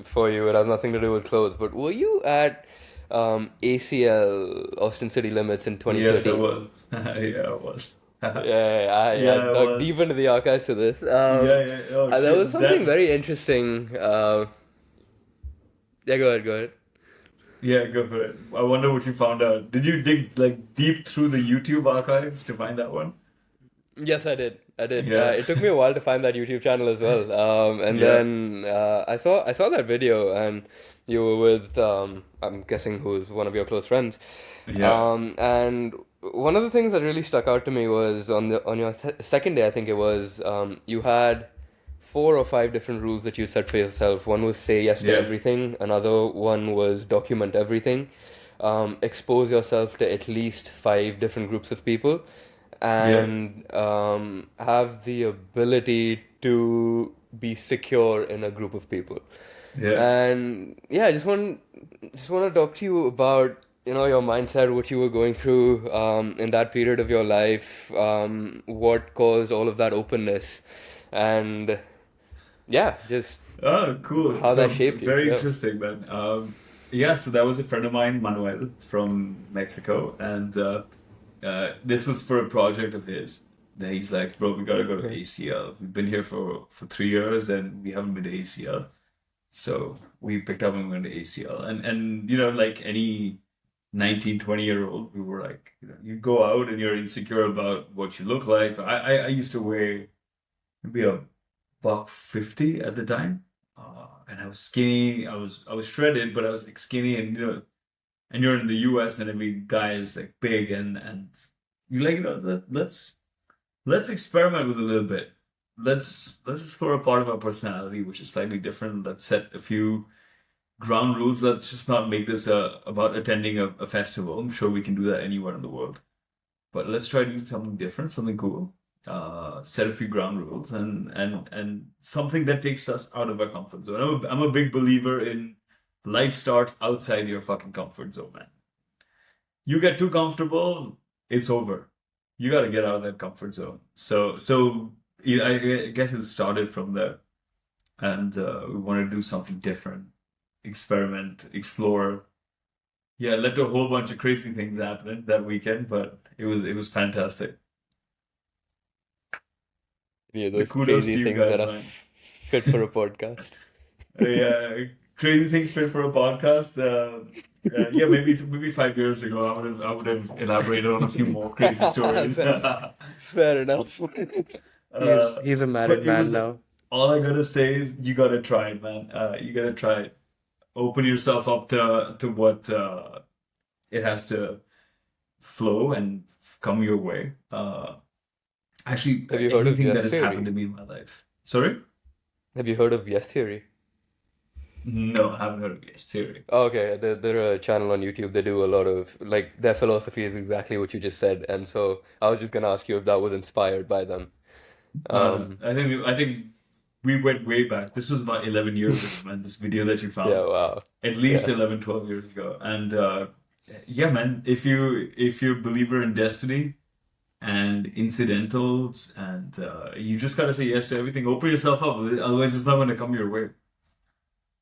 for you. It has nothing to do with clothes, but were you at ACL Austin City Limits in Yes, it 2013. was. Yeah, it was. I Yeah, it dug was. deep into the archives for this. Yeah, yeah. Oh There was shit. something That. very interesting. Yeah, go ahead, go ahead. Yeah, go for it. I wonder what you found out. Did you dig like deep through the YouTube archives to find that one? Yes, I did. I did. Yeah. It took me a while to find that YouTube channel as well. And Yeah. then I saw that video, and you were with I'm guessing who's one of your close friends. Yeah. And one of the things that really stuck out to me was on your second day, I think it was, you had 4 or 5 different rules that you set for yourself. One was say yes to Yeah. everything. Another one was document everything. Expose yourself to at least 5 different groups of people, Yeah. and have the ability to be secure in a group of people. Yeah. And yeah, I just want to talk to you about your mindset, what you were going through in that period of your life, what caused all of that openness, and yeah, just Oh, cool. how So that shaped you. very Yeah. interesting, man. Yeah, so that was a friend of mine, Manuel, from Mexico, and this was for a project of his. That he's like, bro, we gotta go to ACL. We've been here for 3 years and we haven't been to ACL. So we picked up and went to ACL. And like any 19, 20-year old, we were like, you go out and you're insecure about what you look like. I used to weigh maybe a buck 50 at the time. And I was skinny. I was shredded, but I was like skinny, and and you're in the US and every guy is like big, and you like, let's experiment with a little bit. Let's explore a part of our personality which is slightly different. Let's set a few ground rules. Let's just not make this about attending a festival. I'm sure we can do that anywhere in the world. But let's try to do something different, something cool. Set a few ground rules, and something that takes us out of our comfort zone. I'm a big believer in life starts outside your fucking comfort zone, man. You get too comfortable, it's over. You got to get out of that comfort zone. So yeah, I guess it started from there, and we want to do something different, experiment, explore. Yeah, led to a whole bunch of crazy things happening that weekend, but it was fantastic. Yeah, those Kudos crazy to you things guys, that are man. fit for a podcast. Yeah, crazy things fit for a podcast. Yeah, maybe 5 years ago, I would have elaborated on a few more crazy stories. Fair enough. He's a married But it man was now. all I gotta say is you gotta try it, man. You gotta try it. Open yourself up to what it has to flow and come your way. Actually, Have you heard of everything that yes has happened theory? to me in my life. Sorry? Have you heard of yes theory? No, I haven't heard of Yes Theory. Oh, okay, they're a channel on YouTube. They do a lot of like their philosophy is exactly what you just said, and so I was just gonna ask you if that was inspired by them. Um, I think we went way back. This was about 11 years ago, man. This video that you yeah, found, wow, at least yeah, 11, 12 years ago. And yeah, man, if you're a believer in destiny and incidentals, and you just gotta say yes to everything. Open yourself up, otherwise it's not gonna come your way.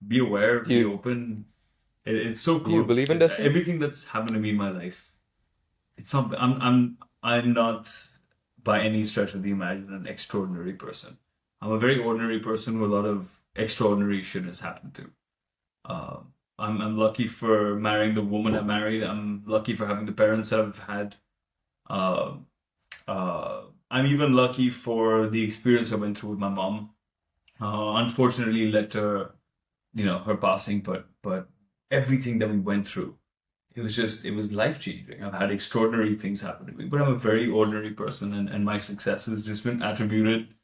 Be aware, do be you open. It's so do you cool. believe in destiny? Everything that's happened to me in my life, it's something. I'm not by any stretch of the imagination an extraordinary person. I'm a very ordinary person who a lot of extraordinary shit has happened to. I'm lucky for marrying the woman I married. I'm lucky for having the parents I've had. Uh, I'm even lucky for the experience I went through with my mom. Unfortunately, led to her passing, but everything that we went through, it was life changing. I've had extraordinary things happen to me, but I'm a very ordinary person, and my success has just been attributed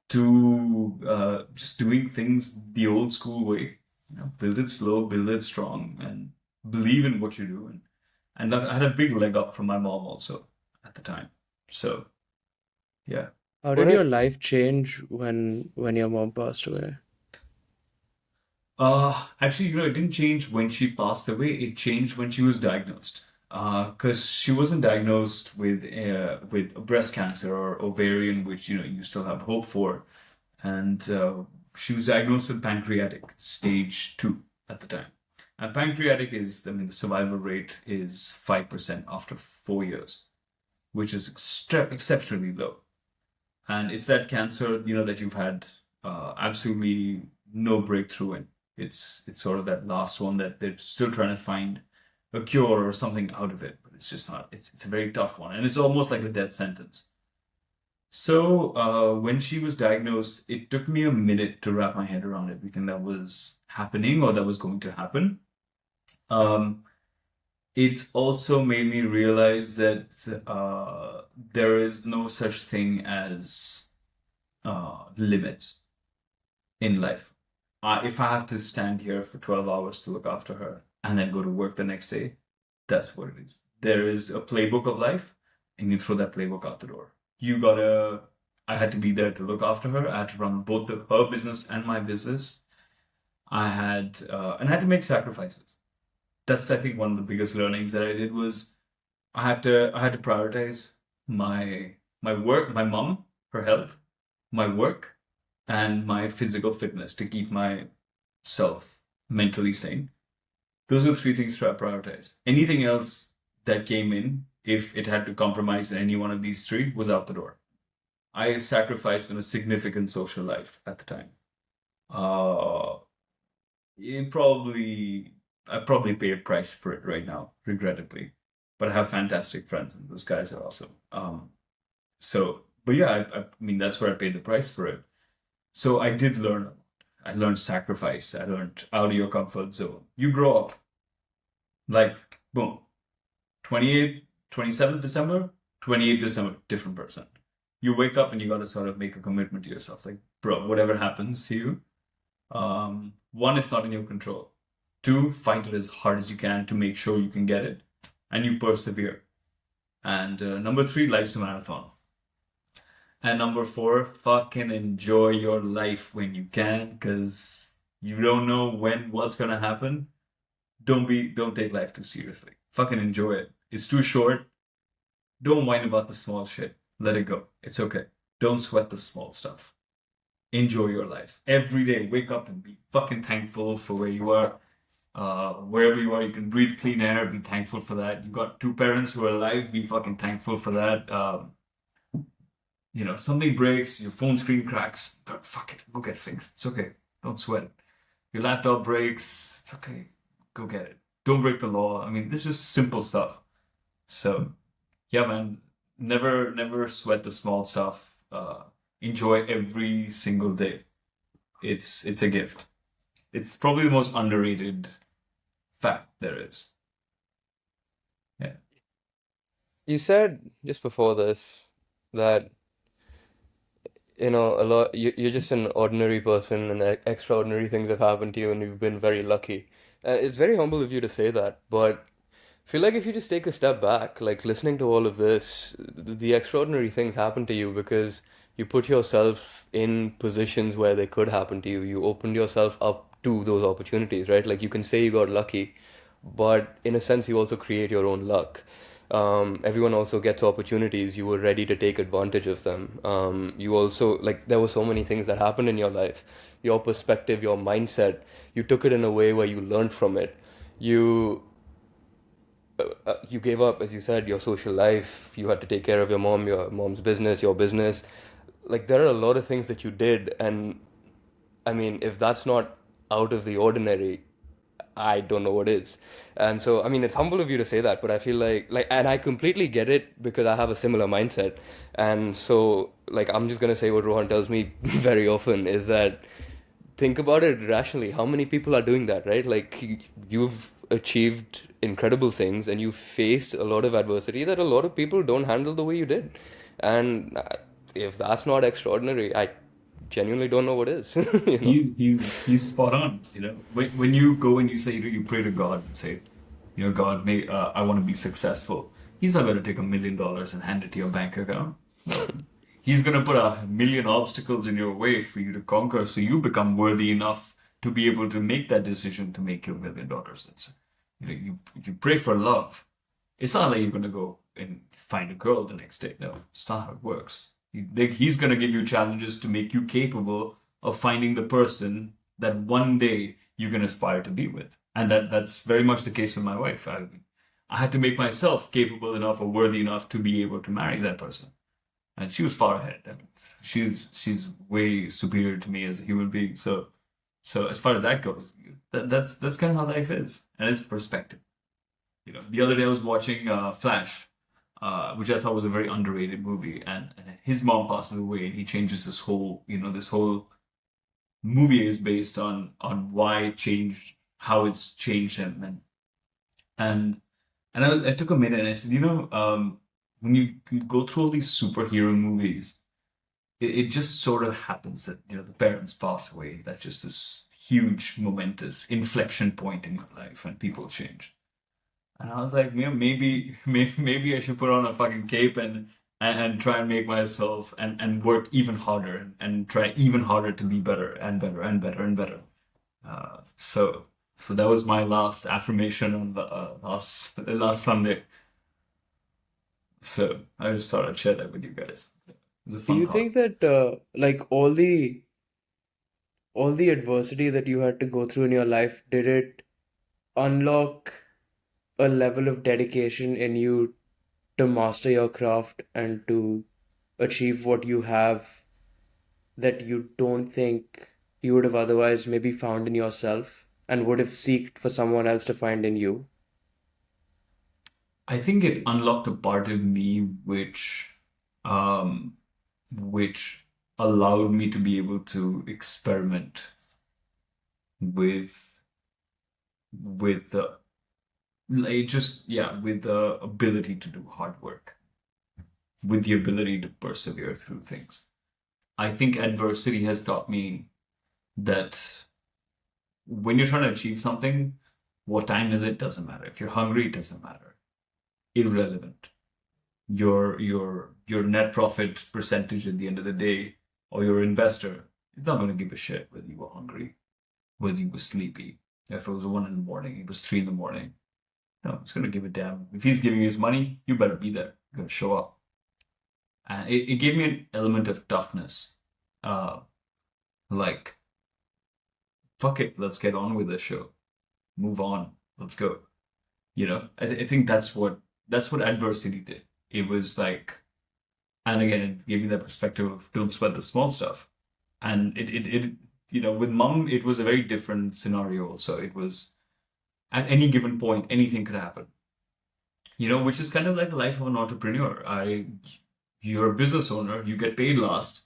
to just doing things the old school way. Build it slow, build it strong, and believe in what you do. And I had a big leg up from my mom also at the time. So yeah. How What did your I life change when your mom passed away? Actually, it didn't change when she passed away. It changed when she was diagnosed. Because she wasn't diagnosed with breast cancer or ovarian, which you still have hope for, and she was diagnosed with pancreatic stage 2 at the time. And pancreatic is, I mean, the survival rate is 5% after 4 years, which is exceptionally low. And it's that cancer, that you've had absolutely no breakthrough in. It's sort of that last one that they're still trying to find a cure or something out of it, but it's just not. It's a very tough one, and it's almost like a death sentence. So when she was diagnosed, it took me a minute to wrap my head around everything that was happening or that was going to happen. Um, it also made me realize that there is no such thing as limits in life. If I have to stand here for 12 hours to look after her and then go to work the next day, that's what it is. There is a playbook of life, and you throw that playbook out the door. I had to be there to look after her. I had to run both her business and my business. And I had to make sacrifices. That's, I think, one of the biggest learnings that I did was I had to prioritize my work, my mom, her health, my work, and my physical fitness to keep myself mentally sane. Those are the three things to prioritize. Anything else that came in, if it had to compromise any one of these three, was out the door. I sacrificed in a significant social life at the time. Uh, I probably pay a price for it right now, regrettably. But I have fantastic friends, and those guys are awesome. But yeah, I mean, that's where I paid the price for it. So I did learn a lot. I learned sacrifice. I learned out of your comfort zone. You grow up. Like, boom, 27th December, 28th December, different person. You wake up and you got to sort of make a commitment to yourself. Like, bro, whatever happens to you, one, it's not in your control. Two, fight it as hard as you can to make sure you can get it. And you persevere. And number three, life's a marathon. And number four, fucking enjoy your life when you can, because you don't know what's gonna happen. Don't take life too seriously. Fucking enjoy it. It's too short. Don't whine about the small shit. Let it go. It's okay. Don't sweat the small stuff. Enjoy your life. Every day, wake up and be fucking thankful for where you are. Wherever you are, you can breathe clean air. Be thankful for that. You got two parents who are alive. Be fucking thankful for that. Something breaks, your phone screen cracks, but fuck it, go get it fixed. It's okay. Don't sweat it. Your laptop breaks, it's okay. Go get it. Don't break the law. I mean, this is just simple stuff. So, yeah, man, never sweat the small stuff. Enjoy every single day. It's a gift. It's probably the most underrated fact there is. Yeah. You said just before this that a lot you're just an ordinary person and extraordinary things have happened to you and you've been very lucky. It's very humble of you to say that, but I feel like if you just take a step back, like listening to all of this, the extraordinary things happen to you because you put yourself in positions where they could happen to you. You opened yourself up to those opportunities, right? Like you can say you got lucky, but in a sense, you also create your own luck. Everyone also gets opportunities. You were ready to take advantage of them. You also, like, there were so many things that happened in your life. Your perspective, your mindset, you took it in a way where you learned from it. You you gave up, as you said, your social life. You had to take care of your mom's business, your business. Like, there are a lot of things that you did, and I mean, if that's not out of the ordinary, I don't know what is. And so, I mean, it's humble of you to say that, but I feel and I completely get it because I have a similar mindset. And so, like, I'm just gonna say what Rohan tells me very often is that think about it rationally. How many people are doing that, right? Like, you've achieved incredible things and you faced a lot of adversity that a lot of people don't handle the way you did. And if that's not extraordinary, I genuinely don't know what is, you know? He's spot on. When you go and you say you pray to God and say, God, I want to be successful. He's not going to take $1 million and hand it to your bank account. He's going to put 1 million obstacles in your way for you to conquer, so you become worthy enough to be able to make that decision to make your $1 million. That's you pray for love. It's not like you're going to go and find a girl the next day. No, it's not how it works. He's going to give you challenges to make you capable of finding the person that one day you can aspire to be with. And that's very much the case with my wife. I had to make myself capable enough or worthy enough to be able to marry that person. And she was far ahead. I mean, she's way superior to me as a human being. So as far as that goes, that's kind of how life is, and it's perspective. The other day I was watching Flash, which I thought was a very underrated movie, and his mom passes away, and he changes this whole movie is based on why it changed, how it's changed him, and I took a minute and I said, when you go through all these superhero movies, it just sort of happens that the parents pass away. That's just this huge momentous inflection point in your life, and people change. And I was like, maybe I should put on a fucking cape and try and make myself and work even harder and try even harder to be better and better and better and better. So that was my last affirmation on the last Sunday. So I just thought I'd share that with you guys. It was a Do fun you thought. think that like all the adversity that you had to go through in your life, did it unlock a level of dedication in you to master your craft and to achieve what you have that you don't think you would have otherwise maybe found in yourself and would have seeked for someone else to find in you? I think it unlocked a part of me um, which allowed me to be able to experiment with with the with the ability to do hard work, with the ability to persevere through things. I think adversity has taught me that when you're trying to achieve something, what time is it doesn't matter. If you're hungry, it doesn't matter. Irrelevant. Your net profit percentage at the end of the day, or your investor, is not going to give a shit whether you were hungry, whether you were sleepy. If it was 1 in the morning, it was 3 in the morning. No, it's going to give a damn. If he's giving you his money, you better be there. You got to show up. And it gave me an element of toughness. Uh, like, fuck it, let's get on with the show. Move on. Let's go. I think that's what adversity did. It was like, and again, it gave me that perspective of don't sweat the small stuff. And with mom, it was a very different scenario also. It was at any given point, anything could happen. Which is kind of like the life of an entrepreneur. You're a business owner, you get paid last.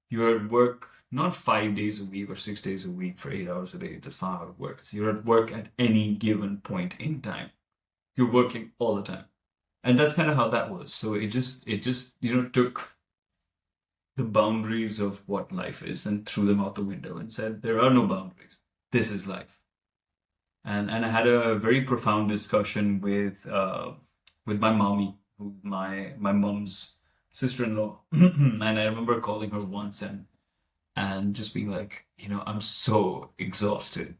You're at work not 5 days a week or 6 days a week for 8 hours a day. That's not how it works. You're at work at any given point in time. You're working all the time. And that's kind of how that was. So it just took the boundaries of what life is and threw them out the window and said, there are no boundaries. This is life. And I had a very profound discussion with my mommy, who's my mom's sister-in-law. And I remember calling her once and just being like, I'm so exhausted.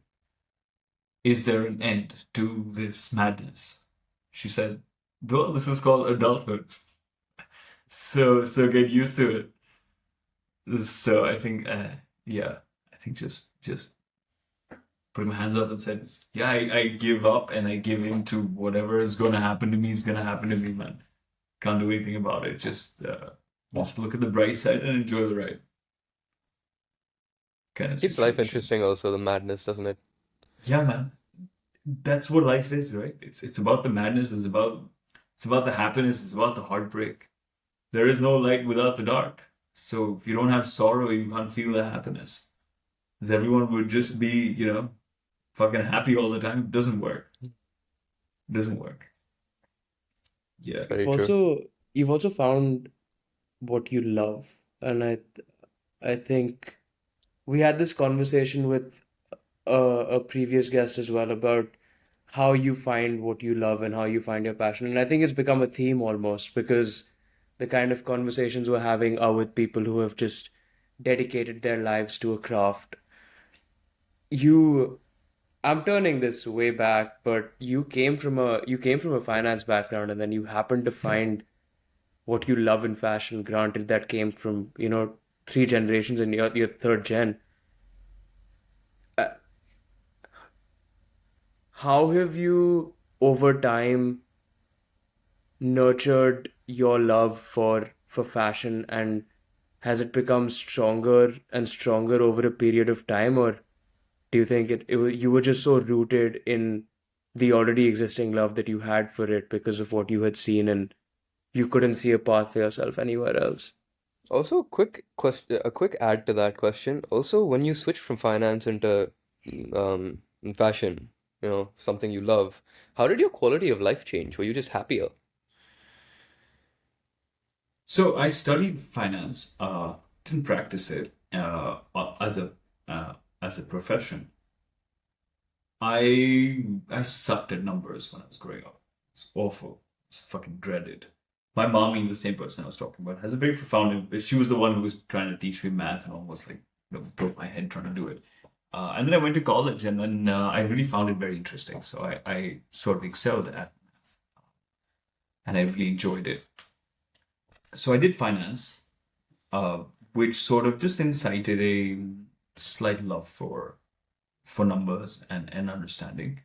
Is there an end to this madness? She said, well, this is called adulthood. So get used to it. So I think, yeah, I think just put my hands up and said, yeah, I give up and I give in to whatever is going to happen to me is going to happen to me, man. Can't do anything about it. Just look at the bright side and enjoy the ride. Kind of Keeps life situation. interesting also, the madness, doesn't it? Yeah, man. That's what life is, right? It's about the madness. It's about the happiness. It's about the heartbreak. There is no light without the dark. So if you don't have sorrow, you can't feel the happiness. Because everyone would just be, fucking happy all the time. It doesn't work. It doesn't work. Yeah. It's You've very true. also you've also found what you love, and I think we had this conversation with a previous guest as well about how you find what you love and how you find your passion. And I think it's become a theme almost because the kind of conversations we're having are with people who have just dedicated their lives to a craft. You, I'm turning this way back, but you came from a finance background and then you happened to Yeah. find what you love in fashion. Granted, that came from, 3 generations and your third gen. Uh, how have you over time nurtured your love for fashion, and has it become stronger and stronger over a period of time, or do you think you were just so rooted in the already existing love that you had for it because of what you had seen, and you couldn't see a path for yourself anywhere else? Also, quick question, a quick add to that question. Also, when you switch from finance into fashion, something you love, how did your quality of life change? Were you just happier? So I studied finance, didn't practice it as a profession. I sucked at numbers when I was growing up. It's awful. It's fucking dreaded. My mom, being the same person I was talking about, has a very profound. She was the one who was trying to teach me math and almost like broke my head trying to do it. And then I went to college, and then I really found it very interesting. So I sort of excelled at, and I really enjoyed it. So I did finance, uh, which sort of just incited a slight love for numbers and understanding.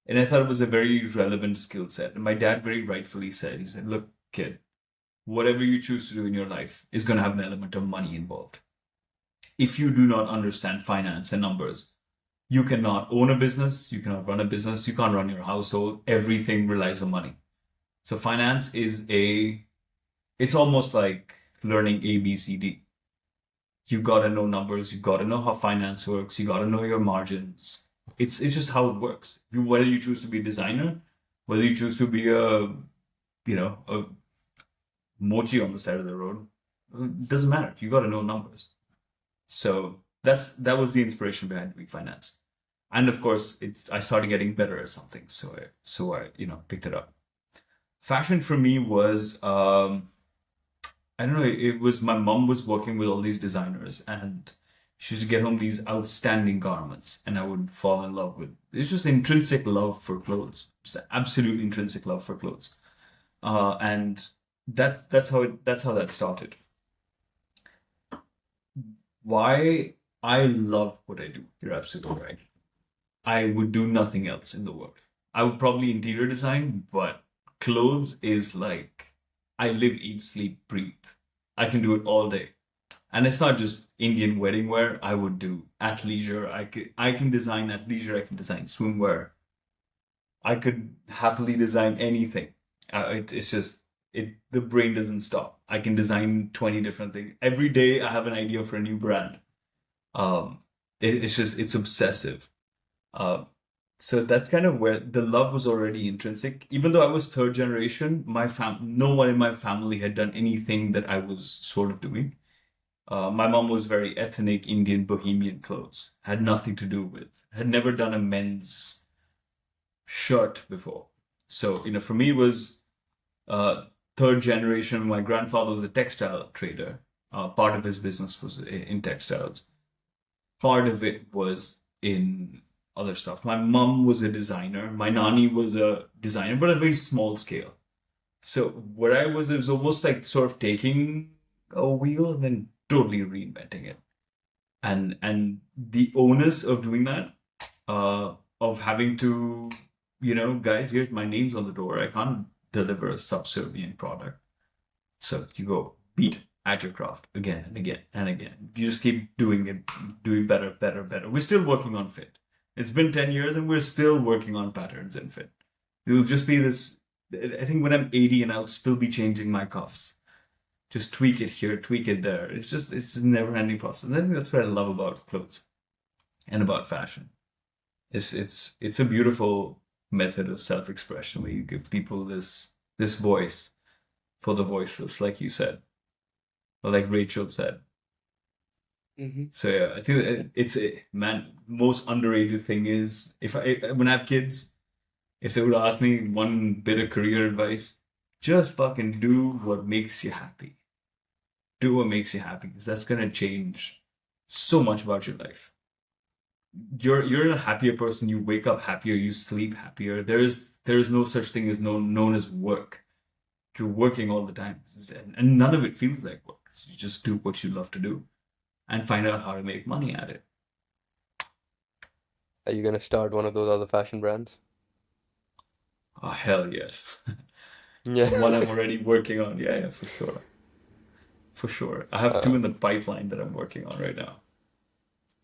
And I thought it was a very relevant skill set. And my dad very rightfully said, he said, look, kid, whatever you choose to do in your life is going to have an element of money involved. If you do not understand finance and numbers, you cannot own a business, you cannot run a business, you can't run your household. Everything relies on money. So finance it's almost like learning A, B, C, D. You gotta know numbers, you gotta know how finance works, you gotta know your margins. It's just how it works. Whether you choose to be a designer, whether you choose to be a mochi on the side of the road, it doesn't matter. You gotta know numbers. So that was the inspiration behind doing finance. And of course, I started getting better at something, so I picked it up. Fashion for me was I don't know, it was my mom was working with all these designers, and she used to get home these outstanding garments, and I would fall in love with it's just intrinsic love for clothes. Just absolute intrinsic love for clothes. And that's how that started. Why I love what I do. You're absolutely right. I would do nothing else in the world. I would probably interior design, but clothes is like I live, eat, sleep, breathe. I can do it all day. And it's not just Indian wedding wear. I would do athleisure. I can design athleisure. I can design swimwear. I could happily design anything. It's just the brain doesn't stop. I can design 20 different things. Every day I have an idea for a new brand. Um, it's obsessive. Uh, so that's kind of where the love was already intrinsic. Even though I was third generation, no one in my family had done anything that I was sort of doing. My mom was very ethnic Indian bohemian clothes. Had nothing to do with. Had never done a men's shirt before. So for me it was uh, third generation. My grandfather was a textile trader. Part of his business was in textiles. Part of it was in other stuff. My mom was a designer. My nanny was a designer, but at a very small scale. So what I was, it was almost like sort of taking a wheel and then totally reinventing it. And the onus of doing that, of having to, guys, here's my name's on the door. I can't deliver a subservient product. So you go beat at your craft again and again and again. You just keep doing it, doing better, better, better. We're still working on fit. It's been 10 years and we're still working on patterns and fit. It will just be this. I think when I'm 80 and I'll still be changing my cuffs. Just tweak it here, tweak it there. It's a never ending process. And I think that's what I love about clothes and about fashion. It's a beautiful method of self-expression where you give people this voice for the voiceless, like you said, or like Rachel said. Mm-hmm. So yeah, I think man, most underrated thing is when I have kids, if they would ask me one bit of career advice, just fucking do what makes you happy. Do what makes you happy, because that's gonna change so much about your life. You're a happier person. You wake up happier. You sleep happier. There is no such thing as known as work. You're working all the time, and none of it feels like work. So you just do what you love to do, and find out how to make money at it. Are you gonna start one of those other fashion brands? Oh, hell yes. Yeah. One I'm already working on. Yeah, yeah, for sure. For sure. I have two Uh, in the pipeline that I'm working on right now.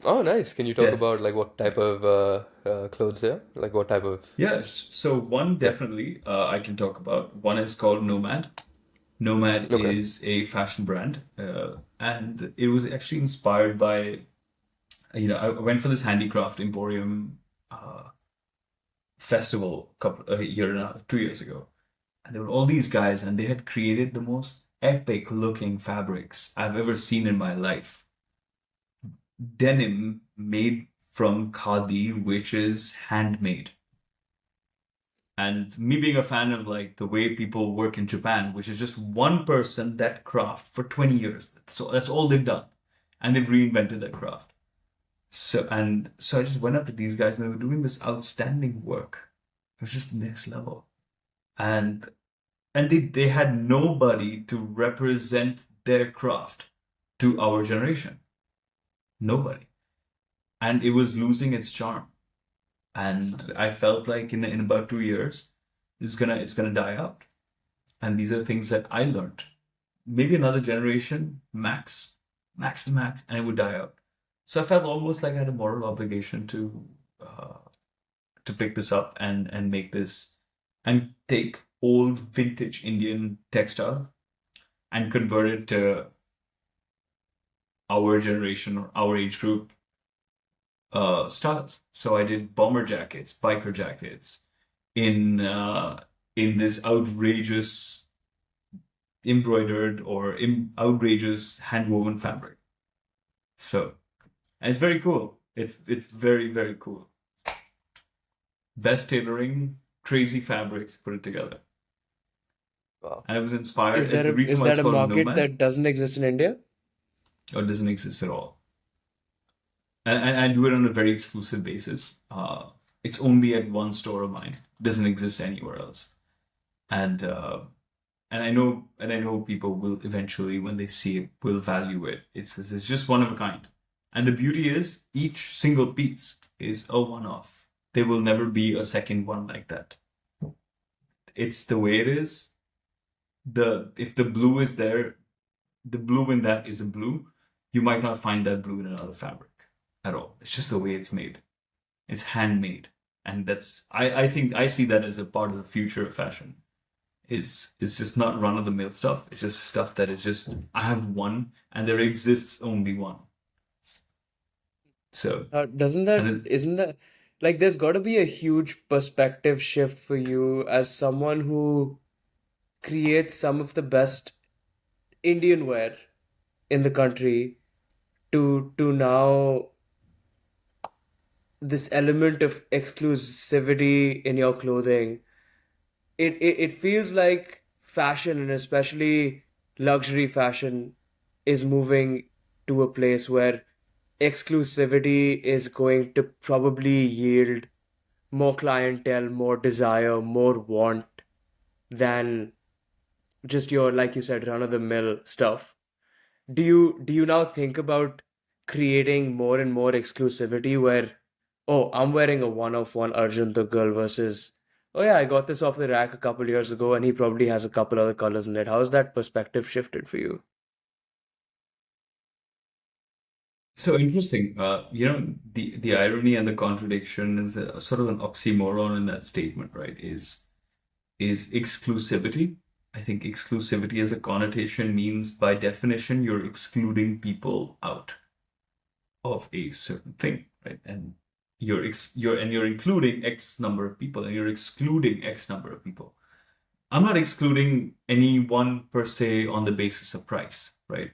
oh, nice. Can you talk Yeah. about like what type of clothes they are? Like what type of? Yes. So one Yeah. definitely I can talk about. One is called Nomad. Nomad Okay. is a fashion brand, and it was actually inspired by, I went for this handicraft emporium uh, festival a year and a half, 2 years ago, and there were all these guys, and they had created the most epic looking fabrics I've ever seen in my life. Denim made from khadi, which is handmade. And me being a fan of like the way people work in Japan, which is just one person that craft for 20 years. So that's all they've done. And they've reinvented that craft. So I just went up to these guys and they were doing this outstanding work. It was just next level. And they had nobody to represent their craft to our generation. Nobody. And it was losing its charm. And I felt like in about 2 years, it's gonna die out. And these are things that I learned. Maybe another generation, max to max, and it would die out. So I felt almost like I had a moral obligation uh, to pick this up and make this and take old vintage Indian textile and convert it to our generation or our age group styles. So I did bomber jackets, biker jackets in this outrageous embroidered or outrageous hand-woven fabric. So, and it's very cool. It's very, very cool. Best tailoring, crazy fabrics, put it together. Wow. And it was inspired. The reason Is why that it's a called market Nomad, that doesn't exist in India? or doesn't exist at all. And I do it on a very exclusive basis. It's only at one store of mine. Doesn't exist anywhere else. And I know people will eventually, when they see it, will value it. It's just one of a kind. And the beauty is each single piece is a one-off. There will never be a second one like that. It's the way it is. If the blue is there, the blue in that is a blue. You might not find that blue in another fabric at all. It's just the way it's made. It's handmade. And I think I see that as a part of the future of fashion. Is just not run of the mill stuff. It's just stuff that is just I have one and there exists only one. So Doesn't and that, it, isn't that, like, there's got to be a huge perspective shift for you as someone who creates some of the best Indian wear in the country to now this element of exclusivity in your clothing. It feels like fashion, and especially luxury fashion, is moving to a place where exclusivity is going to probably yield more clientele, more desire, more want than just your, like you said, run of the mill stuff. Do you now think about creating more and more exclusivity where, oh, I'm wearing a one of one Arjan Dugal versus, oh yeah, I got this off the rack a couple years ago and he probably has a couple other colors in it. How's that perspective shifted for you? so interesting. The irony and the contradiction is a sort of an oxymoron in that statement, right? Is exclusivity. I think exclusivity as a connotation means by definition you're excluding people out of a certain thing, right? And you're including X number of people and you're excluding X number of people. I'm not excluding anyone per se on the basis of price, right?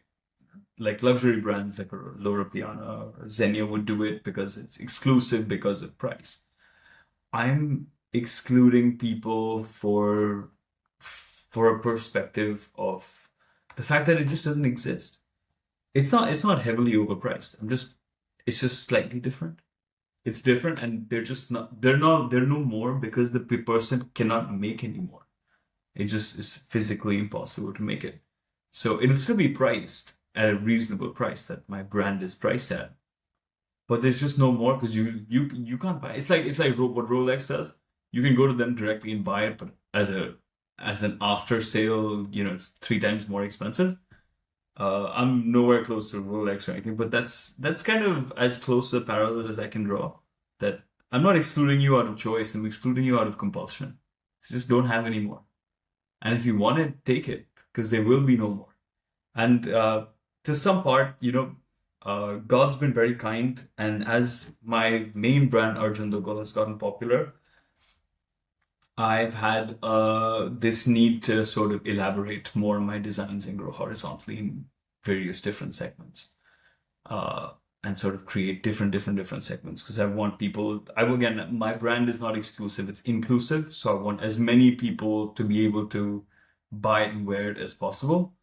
Like luxury brands like Loro Piana or Xenia would do it because it's exclusive because of price. I'm excluding people for a perspective of the fact that it just doesn't exist. It's not heavily overpriced. It's just slightly different. It's different and they're no more because the person cannot make anymore. It just is physically impossible to make it. So it'll still be priced at a reasonable price that my brand is priced at. But there's just no more because you can't buy. What Rolex does. you can go to them directly and buy it, but as an after sale, it's 3 times more expensive. I'm nowhere close to Rolex or anything, but that's kind of as close a parallel as I can draw. That I'm not excluding you out of choice, I'm excluding you out of compulsion. So just don't have any more. And if you want it, take it, because there will be no more. And to some part, God's been very kind, and as my main brand, Arjan Dugal, has gotten popular, I've had this need to sort of elaborate more on my designs and grow horizontally in various different segments, uh, and sort of create different segments. Because I want people. Again, my brand is not exclusive; it's inclusive. So I want as many people to be able to buy it and wear it as possible.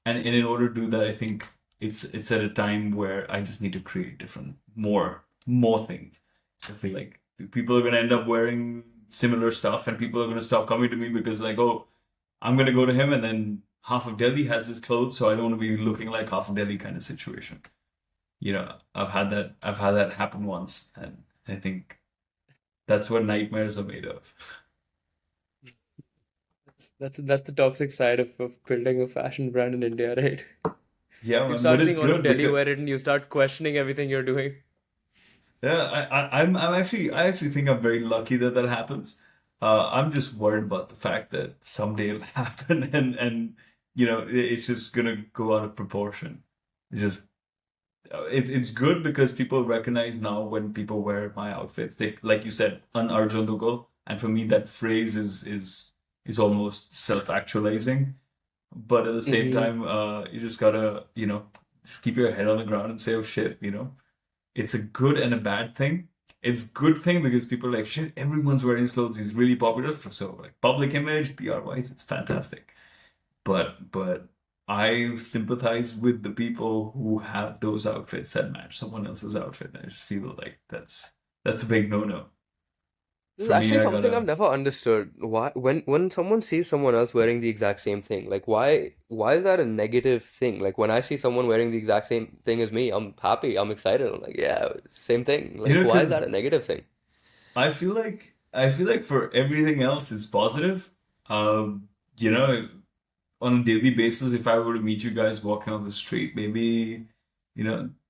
And in order to do that, I think it's at a time where I just need to create more things. So I feel like people are gonna end up wearing similar stuff, and people are gonna stop coming to me because like, oh, I'm gonna go to him, and then half of Delhi has his clothes, so I don't want to be looking like half of Delhi kind of situation. I've had that happen once, and I think that's what nightmares are made of. That's the toxic side of building a fashion brand in India, right? Yeah, You man, but start seeing it's all of good Delhi because wear it and you start questioning everything you're doing. yeah, I actually think I'm very lucky that that happens. I'm just worried about the fact that someday it'll happen, and it's just gonna go out of proportion. It's just it's good because people recognize now when people wear my outfits. They, like you said, an Arjun Dugal, and for me that phrase is almost self-actualizing. But at the same Mm-hmm. time, you just gotta just keep your head on the ground and say, oh shit, it's a good and a bad thing. It's good thing because people are like, shit, everyone's wearing his clothes. He's really popular. So like public image, PR wise, it's fantastic. But I sympathize with the people who have those outfits that match someone else's outfit. I just feel like that's a big no-no. This is For me, actually I something I've gotta never understood. Why, when someone sees someone else wearing the exact same thing, like why is that a negative thing? Like when I see someone wearing the exact same thing as me, I'm happy, I'm excited. I'm like, yeah, same thing. Like why is because that a negative thing? I feel like for everything else it's positive. You know, on a daily basis, if I were to meet you guys walking on the street, maybe,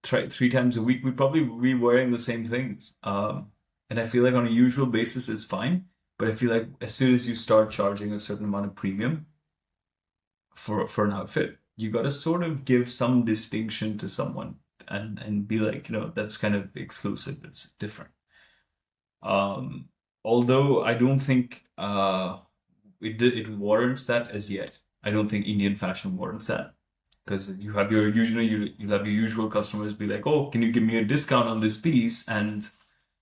try 3 times a week, we'd probably be wearing the same things. And I feel like on a usual basis, it's fine. But I feel like as soon as you start charging a certain amount of premium for an outfit, you got to sort of give some distinction to someone and be like, that's kind of exclusive. It's different. Um, Although I don't think it warrants that as yet. I don't think Indian fashion warrants that because you have your usually you have your usual customers be like, oh, can you give me a discount on this piece? And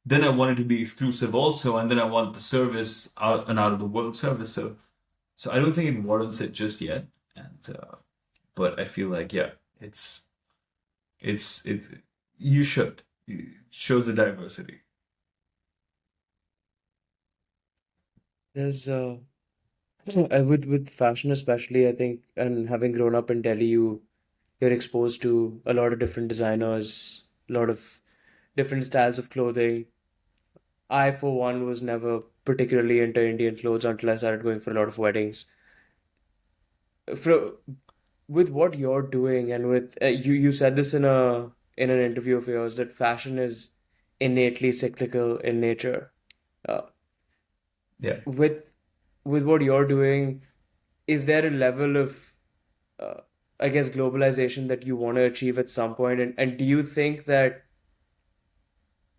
then I want it to be exclusive also, and then I want the service out of the world service. So I don't think it warrants it just yet. And but I feel like yeah, it's you should. It shows the diversity. There's with fashion especially, I think, and having grown up in Delhi, you're exposed to a lot of different designers, a lot of different styles of clothing. I, for one, was never particularly into Indian clothes until I started going for a lot of weddings. For with what you're doing and with you said this in an interview of yours that fashion is innately cyclical in nature. Uh, Yeah. with what you're doing, is there a level of uh, I guess globalization that you want to achieve at some point? And do you think that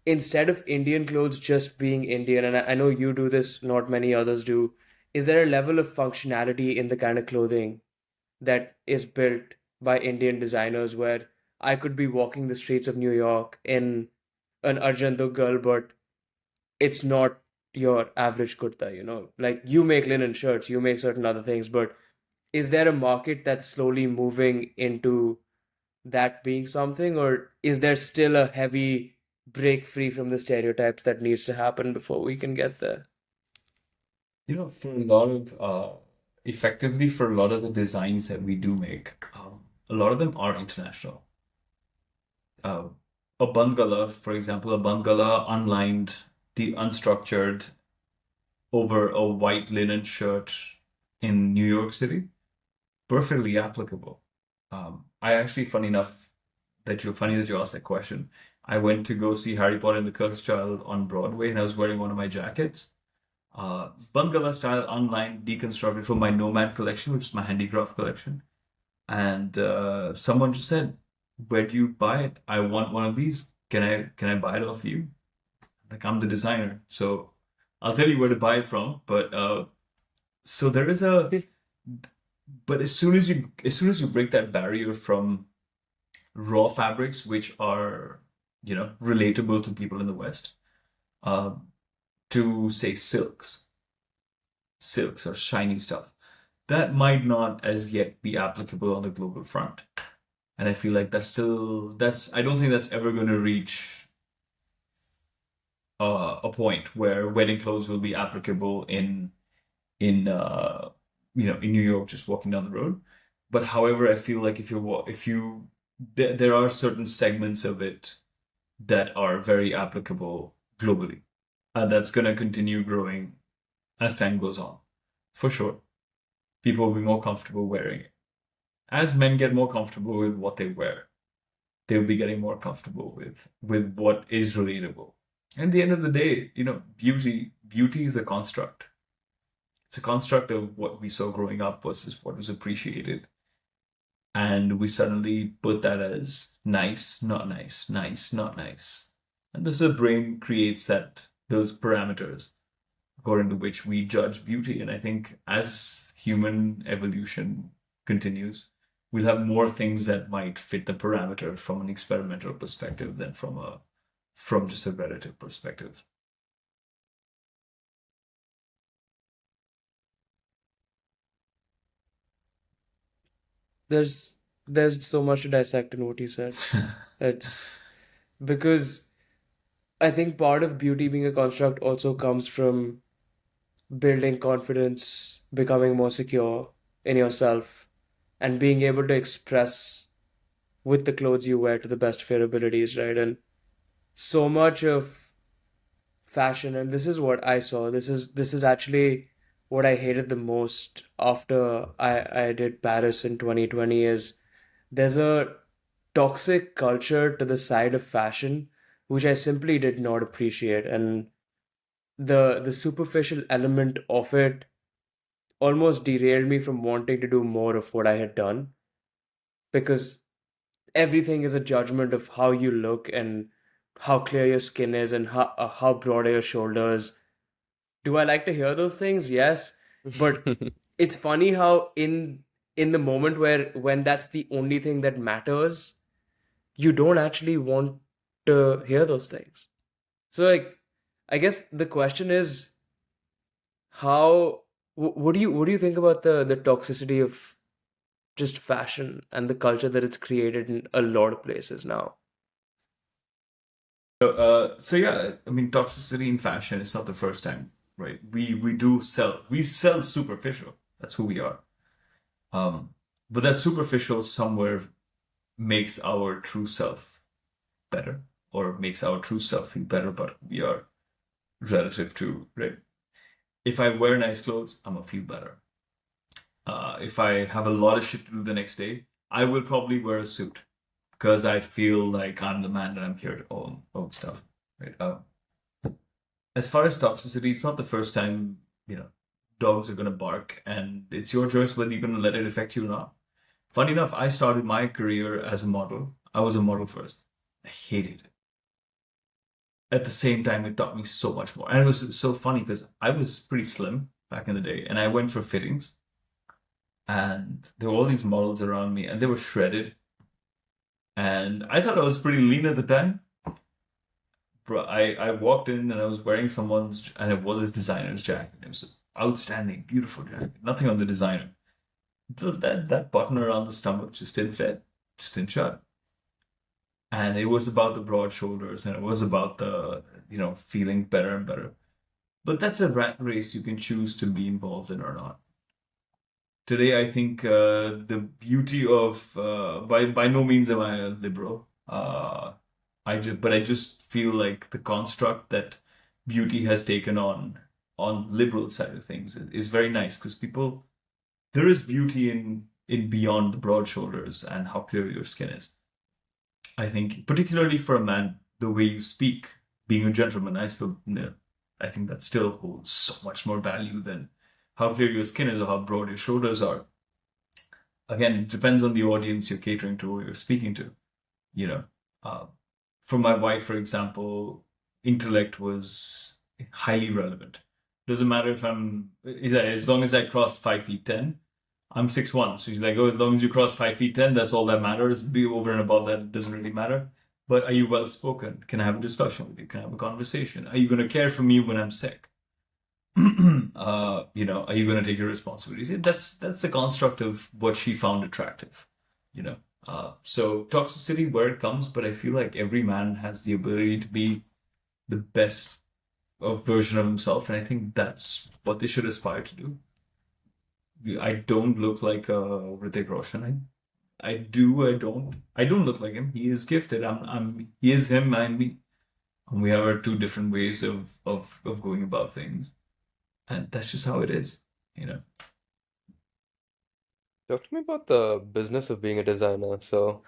instead of Indian clothes just being Indian, and I know you do this, not many others do, is there a level of functionality in the kind of clothing that is built by Indian designers where I could be walking the streets of New York in an Arjan Dugal, but it's not your average kurta, Like you make linen shirts, you make certain other things, but is there a market that's slowly moving into that being something, or is there still a heavy break free from the stereotypes that needs to happen before we can get there? For a lot of effectively for a lot of the designs that we do make, a lot of them are international. Uh, a Bangala, for example, a Bangala unlined the unstructured over a white linen shirt in New York City, perfectly applicable. I actually, funny that you asked that question. I went to go see Harry Potter and the Cursed Child on Broadway, and I was wearing one of my jackets, Bangala style, online, deconstructed from my Nomad collection, which is my handicraft collection. And someone just said, "Where do you buy it? I want one of these. Can I buy it off you?" Like, I'm the designer, so I'll tell you where to buy it from. But so there is a, but as soon as you break that barrier from raw fabrics, which are relatable to people in the West, uh, to say silks or shiny stuff, that might not as yet be applicable on the global front. And I feel like I don't think that's ever going to reach a point where wedding clothes will be applicable in New York, just walking down the road. But however, I feel like there are certain segments of it that are very applicable globally, and that's going to continue growing as time goes on, for sure. People will be more comfortable wearing it. As men get more comfortable with what they wear, they'll be getting more comfortable with what is relatable. At the end of the day, beauty is a construct. It's a construct of what we saw growing up versus what was appreciated. And we suddenly put that as nice, not nice, nice, not nice. And the brain creates those parameters according to which we judge beauty. And I think as human evolution continues, we'll have more things that might fit the parameter from an experimental perspective than from just a relative perspective. There's so much to dissect in what you said. It's because I think part of beauty being a construct also comes from building confidence, becoming more secure in yourself, and being able to express with the clothes you wear to the best of your abilities, right? And so much of fashion, and this is what I saw. This is actually what I hated the most after I did Paris in 2020 is there's a toxic culture to the side of fashion which I simply did not appreciate. And the superficial element of it almost derailed me from wanting to do more of what I had done because everything is a judgment of how you look and how clear your skin is and how broad are your shoulders. Do I like to hear those things? Yes, but it's funny how in the moment when that's the only thing that matters, you don't actually want to hear those things. So like, I guess the question is how what do you think about the toxicity of just fashion and the culture that it's created in a lot of places now? So yeah, I mean, toxicity in fashion is not the first time, right? We sell superficial. That's who we are. Um, but that superficial somewhere makes our true self better, or makes our true self feel better about who we are relative to, right? If I wear nice clothes, I'm gonna feel better. If I have a lot of shit to do the next day, I will probably wear a suit because I feel like I'm the man and I'm here to own stuff, right? As far as toxicity, it's not the first time, dogs are gonna bark, and it's your choice whether you're gonna let it affect you or not. Funny enough, I started my career as a model. I was a model first. I hated it. At the same time, it taught me so much more. And it was so funny because I was pretty slim back in the day, and I went for fittings, and there were all these models around me, and they were shredded. And I thought I was pretty lean at the time. Bro, I walked in and I was wearing and it was this designer's jacket. It was an outstanding, beautiful jacket. Nothing on the designer. That button around the stomach just didn't fit, just didn't shut. And it was about the broad shoulders, and it was about the, feeling better and better. But that's a rat race you can choose to be involved in or not. Today, I think the beauty of by no means am I a liberal. But I just feel like the construct that beauty has taken on liberal side of things is very nice, because people, there is beauty in beyond the broad shoulders and how clear your skin is. I think particularly for a man, the way you speak, being a gentleman, I think that still holds so much more value than how clear your skin is or how broad your shoulders are. Again, it depends on the audience you're catering to or you're speaking to. You know, uh, for my wife, for example, intellect was highly relevant. Doesn't matter if as long as I crossed 5'10", I'm 6'1". So she's like, oh, as long as you cross 5'10", that's all that matters. Be over and above that, it doesn't really matter. But are you well spoken? Can I have a discussion with you? Can I have a conversation? Are you going to care for me when I'm sick? Are you going to take your responsibilities? That's the construct of what she found attractive. So toxicity where it comes, but I feel like every man has the ability to be the best version of himself, and I think that's what they should aspire to do. I don't look like Hrithik Roshan. I do. I don't. I don't look like him. He is gifted. He is him. I'm me. And we have our two different ways of going about things, and that's just how it is. You know. Talk to me about the business of being a designer. So,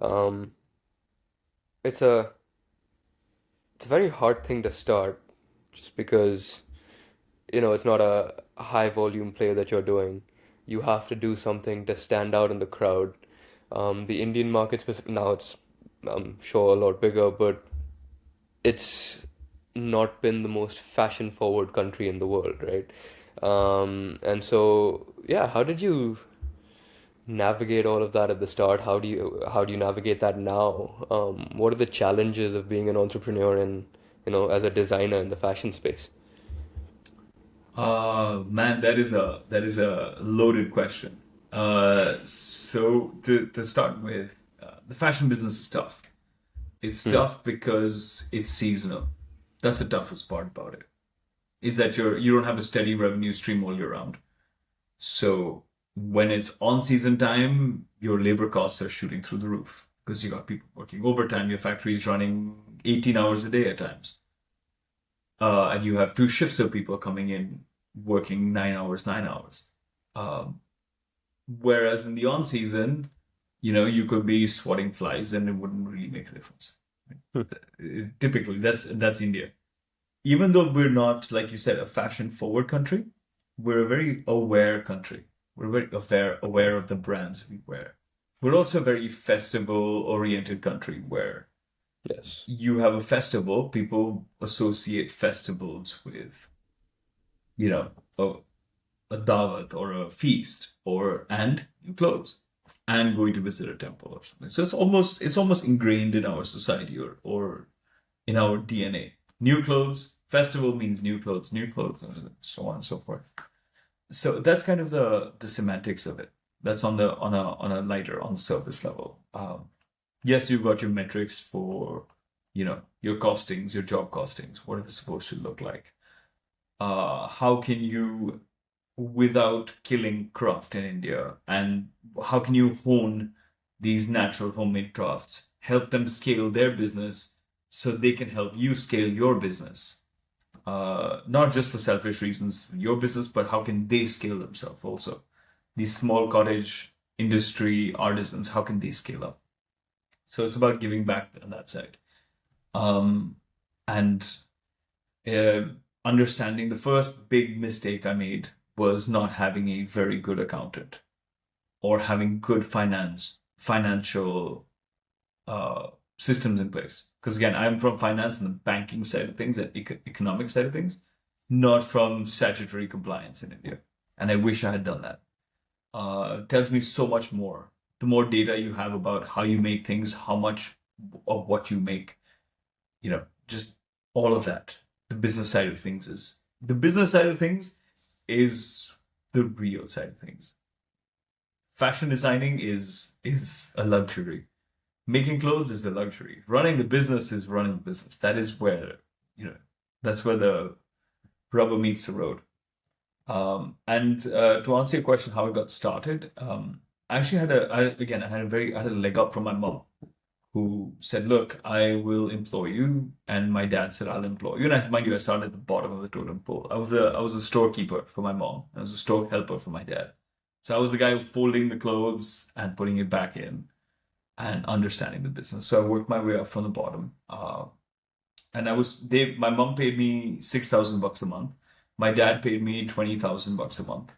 um, it's a it's a very hard thing to start, just because it's not a high volume play that you're doing. You have to do something to stand out in the crowd. The Indian market now it's I'm sure a lot bigger, but it's not been the most fashion forward country in the world, right? And so yeah, how did you navigate all of that at the start? How do you navigate that now? What are the challenges of being an entrepreneur and as a designer in the fashion space? Man, that is a loaded question. So to start with, the fashion business is tough. It's Hmm. tough because it's seasonal. That's the toughest part about it. Is that you don't have a steady revenue stream all year round. So when it's on season time, your labor costs are shooting through the roof because you got people working overtime. Your factory's running 18 hours a day at times, and you have two shifts of people coming in working 9 hours, 9 hours. Um, Whereas in the on season, you could be swatting flies and it wouldn't really make a difference. Hmm. Typically, that's India. Even though we're not, like you said, a fashion forward country, we're a very aware country. We're very aware of the brands we wear. We're also a very festival oriented country where Yes. you have a festival, people associate festivals with, you know, a dawat or a feast and new clothes and going to visit a temple or something. So it's almost ingrained in our society or in our DNA. New clothes, festival means new clothes, and so on and so forth. So that's kind of the semantics of it. That's on a lighter, on the surface level. Yes, you've got your metrics for, your costings, your job costings. What are they supposed to look like? How can you, without killing craft in India, and how can you hone these natural homemade crafts, help them scale their business so they can help you scale your business? Not just for selfish reasons for your business, but how can they scale themselves also? These small cottage industry artisans, how can they scale up? So it's about giving back on that side. Um, and uh, Understanding the first big mistake I made was not having a very good accountant or having good financial systems in place. Because again, I'm from finance and the banking side of things and economic side of things, not from statutory compliance in India. And I wish I had done that. Tells me so much more. The more data you have about how you make things, how much of what you make, just all of that. The business side of things is the real side of things. Fashion designing is a luxury. Making clothes is the luxury. Running the business is running the business. That is where, that's where the rubber meets the road. And To answer your question, how it got started, I actually I had a leg up from my mom. who said, "Look, I will employ you," and my dad said, "I'll employ you." And mind you, I started at the bottom of the totem pole. I was a storekeeper for my mom. I was a store helper for my dad. So I was the guy folding the clothes and putting it back in and understanding the business. So I worked my way up from the bottom. And my mom paid me $6,000 a month. My dad paid me $20,000 a month.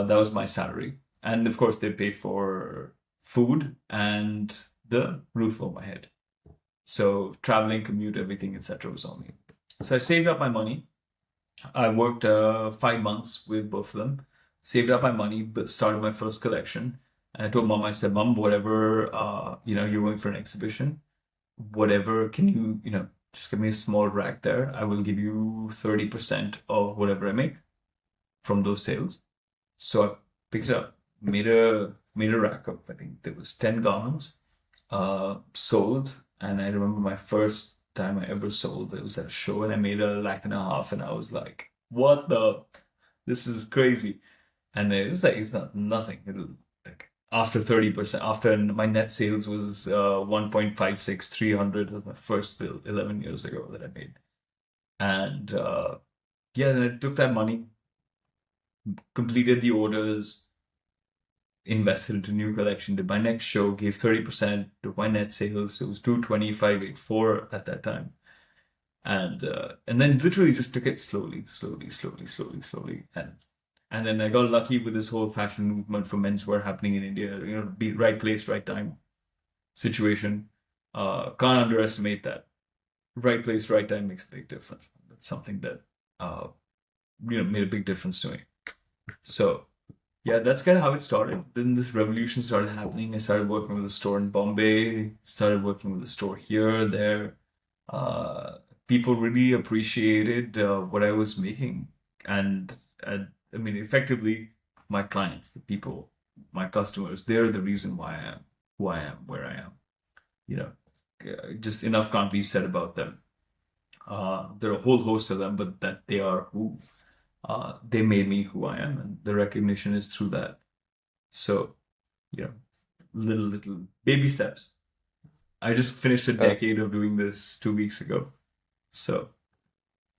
That was my salary. And of course, they paid for food and the roof over my head. So traveling, commute, everything, etc. was on me. So I saved up my money. I worked 5 months with both of them. Saved up my money, but started my first collection. And I told mom, I said, "Mom, whatever, you're going for an exhibition, whatever, can you, just give me a small rack there. I will give you 30% of whatever I make from those sales." So I picked it up, made a rack of, I think there was 10 garments, sold. And I remember my first time I ever sold, it was at a show, and I made $1.5 lakh, and I was like, what the, this is crazy. And it was like, it's not nothing. It'll like after 30%, after my net sales was 1.56, 300 of my first bill 11 years ago that I made. And yeah, then I took that money, completed the orders, invested into new collection, did my next show, gave 30% to my net sales. It was 225.84 at that time. And then literally just took it slowly. And then I got lucky with this whole fashion movement for menswear happening in India, be right place, right time situation. Can't underestimate that. Right place, right time makes a big difference. That's something that made a big difference to me. So yeah, that's kind of how it started. Then this revolution started happening. I started working with a store in Bombay, started working with a store here, there. People really appreciated what I was making. And I mean, effectively, my clients, the people, my customers, they're the reason why I am who I am, where I am. Just enough can't be said about them. There are a whole host of them, but that they are who they made me who I am, and the recognition is through that. So, little baby steps. I just finished a Uh, decade of doing this 2 weeks ago. So,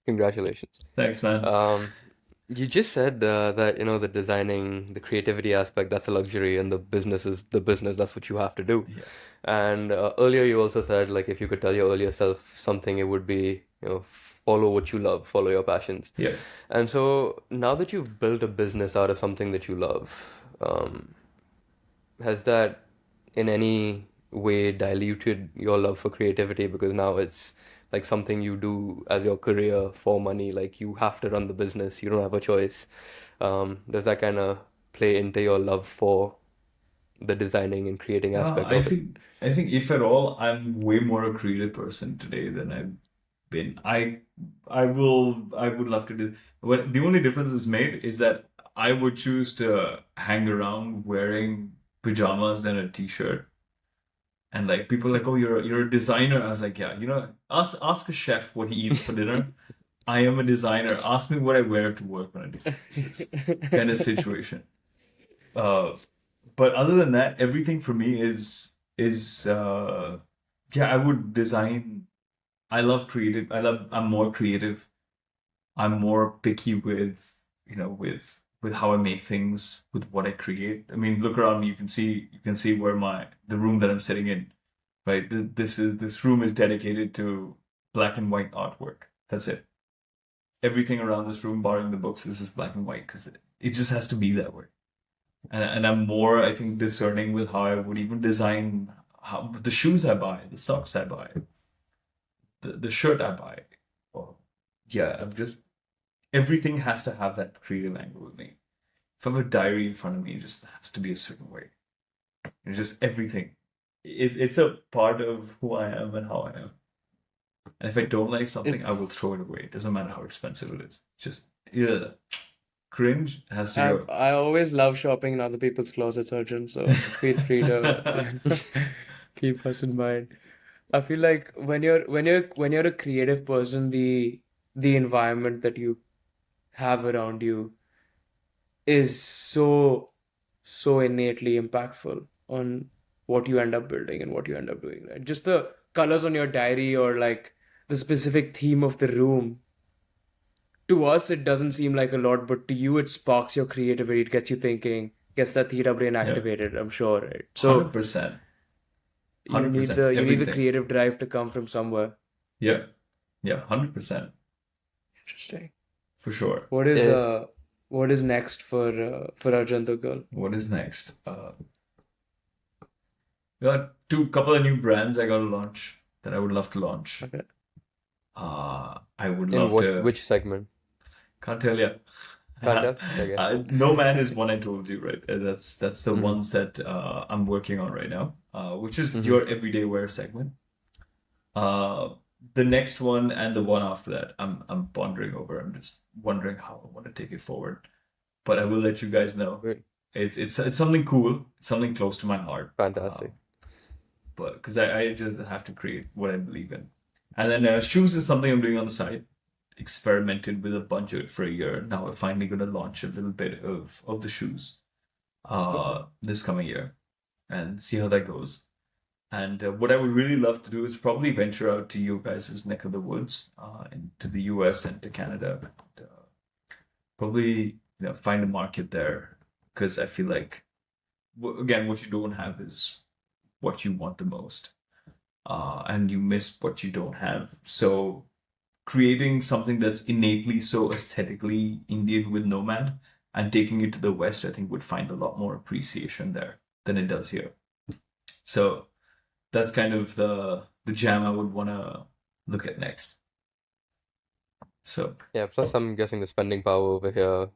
Congratulations. thanks, man. You just said that the designing, the creativity aspect, that's a luxury, and the business is the business. That's what you have to do. Yeah. And earlier you also said, like, if you could tell your earlier self something, it would be, follow what you love, follow your passions. Yeah. And so now that you've built a business out of something that you love, has that in any way diluted your love for creativity? Because now it's like something you do as your career for money, like you have to run the business, you don't have a choice. Does that kind of play into your love for the designing and creating aspect I of it? think I think if at all, I'm way more a creative person today than I've been. I would love to do. What the only difference is made is that I would choose to hang around wearing pajamas than a t-shirt. And like people are like, "Oh, you're a designer." I was like, "Yeah, ask a chef what he eats for dinner. I am a designer. Ask me what I wear to work on a daily basis." Kind of situation. Uh, but other than that, everything for me is yeah, I would design. I love creative. I'm more creative. I'm more picky with, with how I make things, with what I create. I mean, look around me. You can see where the room that I'm sitting in, right? This room is dedicated to black and white artwork. That's it. Everything around this room, barring the books, is just black and white because it just has to be that way. And I'm more, I think, discerning with how I would even design the shoes I buy, the socks I buy, the shirt I buy. Or, yeah, everything has to have that creative angle with me. If I have a diary in front of me, it just has to be a certain way. It's just everything. It's a part of who I am and how I am. And if I don't like something, I will It's throw it away. It doesn't matter how expensive it is. Just, yeah, cringe has to I go. I always love shopping in other people's closets, Arjun, so feel free to keep us in mind. I feel like when you're a creative person, the environment that you have around you is so innately impactful on what you end up building and what you end up doing, right? Just the colors on your diary or like the specific theme of the room. To us, it doesn't seem like a lot, but to you, it sparks your creativity. It gets you thinking, gets that theta brain Yeah. activated, I'm sure, right? So 100%. you need 100%. the Everything. creative drive to come from somewhere. Yeah. Yeah. 100%. Interesting. For sure. What is Yeah. what is next for Arjan Dugal? What is next? Got couple of new brands I got to launch that I would love to launch. Okay. I would In love what to. which segment? Can't tell you. Can't tell? Okay. No Man is one I told you, right? That's the Mhm. ones that I'm working on right now, which is Mhm. your everyday wear segment. The next one and the one after that, I'm pondering over. I'm just wondering how I want to take it forward. But I will let you guys know. Great. It's something cool. It's something close to my heart. Fantastic. But because I just have to create what I believe in. And then shoes is something I'm doing on the side. Experimented with a bunch of it for a year. Now we're finally going to launch a little bit of the shoes this coming year and see how that goes. And what I would really love to do is probably venture out to you guys' neck of the woods, into the US and to Canada. And, probably find a market there because I feel like, again, what you don't have is what you want the most. And you miss what you don't have. So creating something that's innately so aesthetically Indian with Nomad and taking it to the West, I think would find a lot more appreciation there than it does here. So that's kind of the jam I would want to look at next. So Yeah, plus I'm guessing the spending power over here,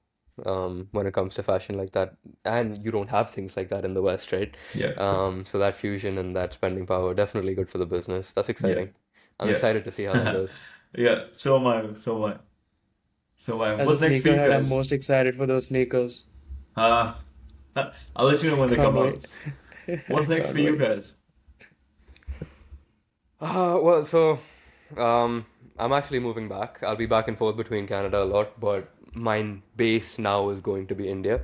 when it comes to fashion like that, and you don't have things like that in the West, right? yeah, So that fusion and that spending power definitely good for the business. That's exciting. I'm yeah. excited to see how that goes. Yeah, so am I. So am I. So am I. As What's a next for you sneakerhead, I'm guys? most excited for those sneakers. Uh, I'll let you know when they Can't come out. wait. What's next Can't for you wait. guys? Well, so I'm actually moving back. I'll be back and forth between Canada a lot, but my base now is going to be India.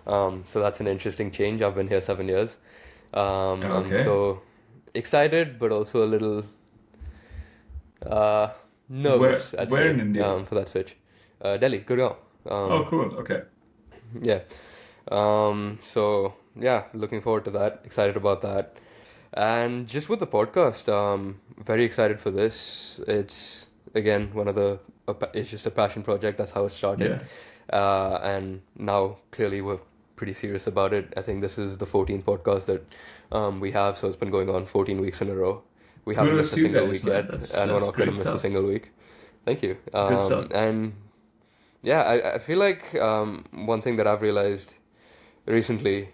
So that's an interesting change. I've been here 7 years. I'm Okay. so excited, but also a little uh, nervous, I'd Where say, in India? for that switch. Delhi, Gurgaon. Oh, cool. Okay. Yeah. So yeah, looking forward to that. Excited about that. And just with the podcast, very excited for this. It's again it's just a passion project. That's how it started. Yeah. And now clearly we're pretty serious about it. I think this is the 14th podcast that we have, so it's been going on 14 weeks in a row. We haven't Kudos missed a to you single guys, week man. yet, and we're That's not going to great miss a stuff. single week. Thank you. Good stuff. And yeah, I feel like one thing that I've realized recently,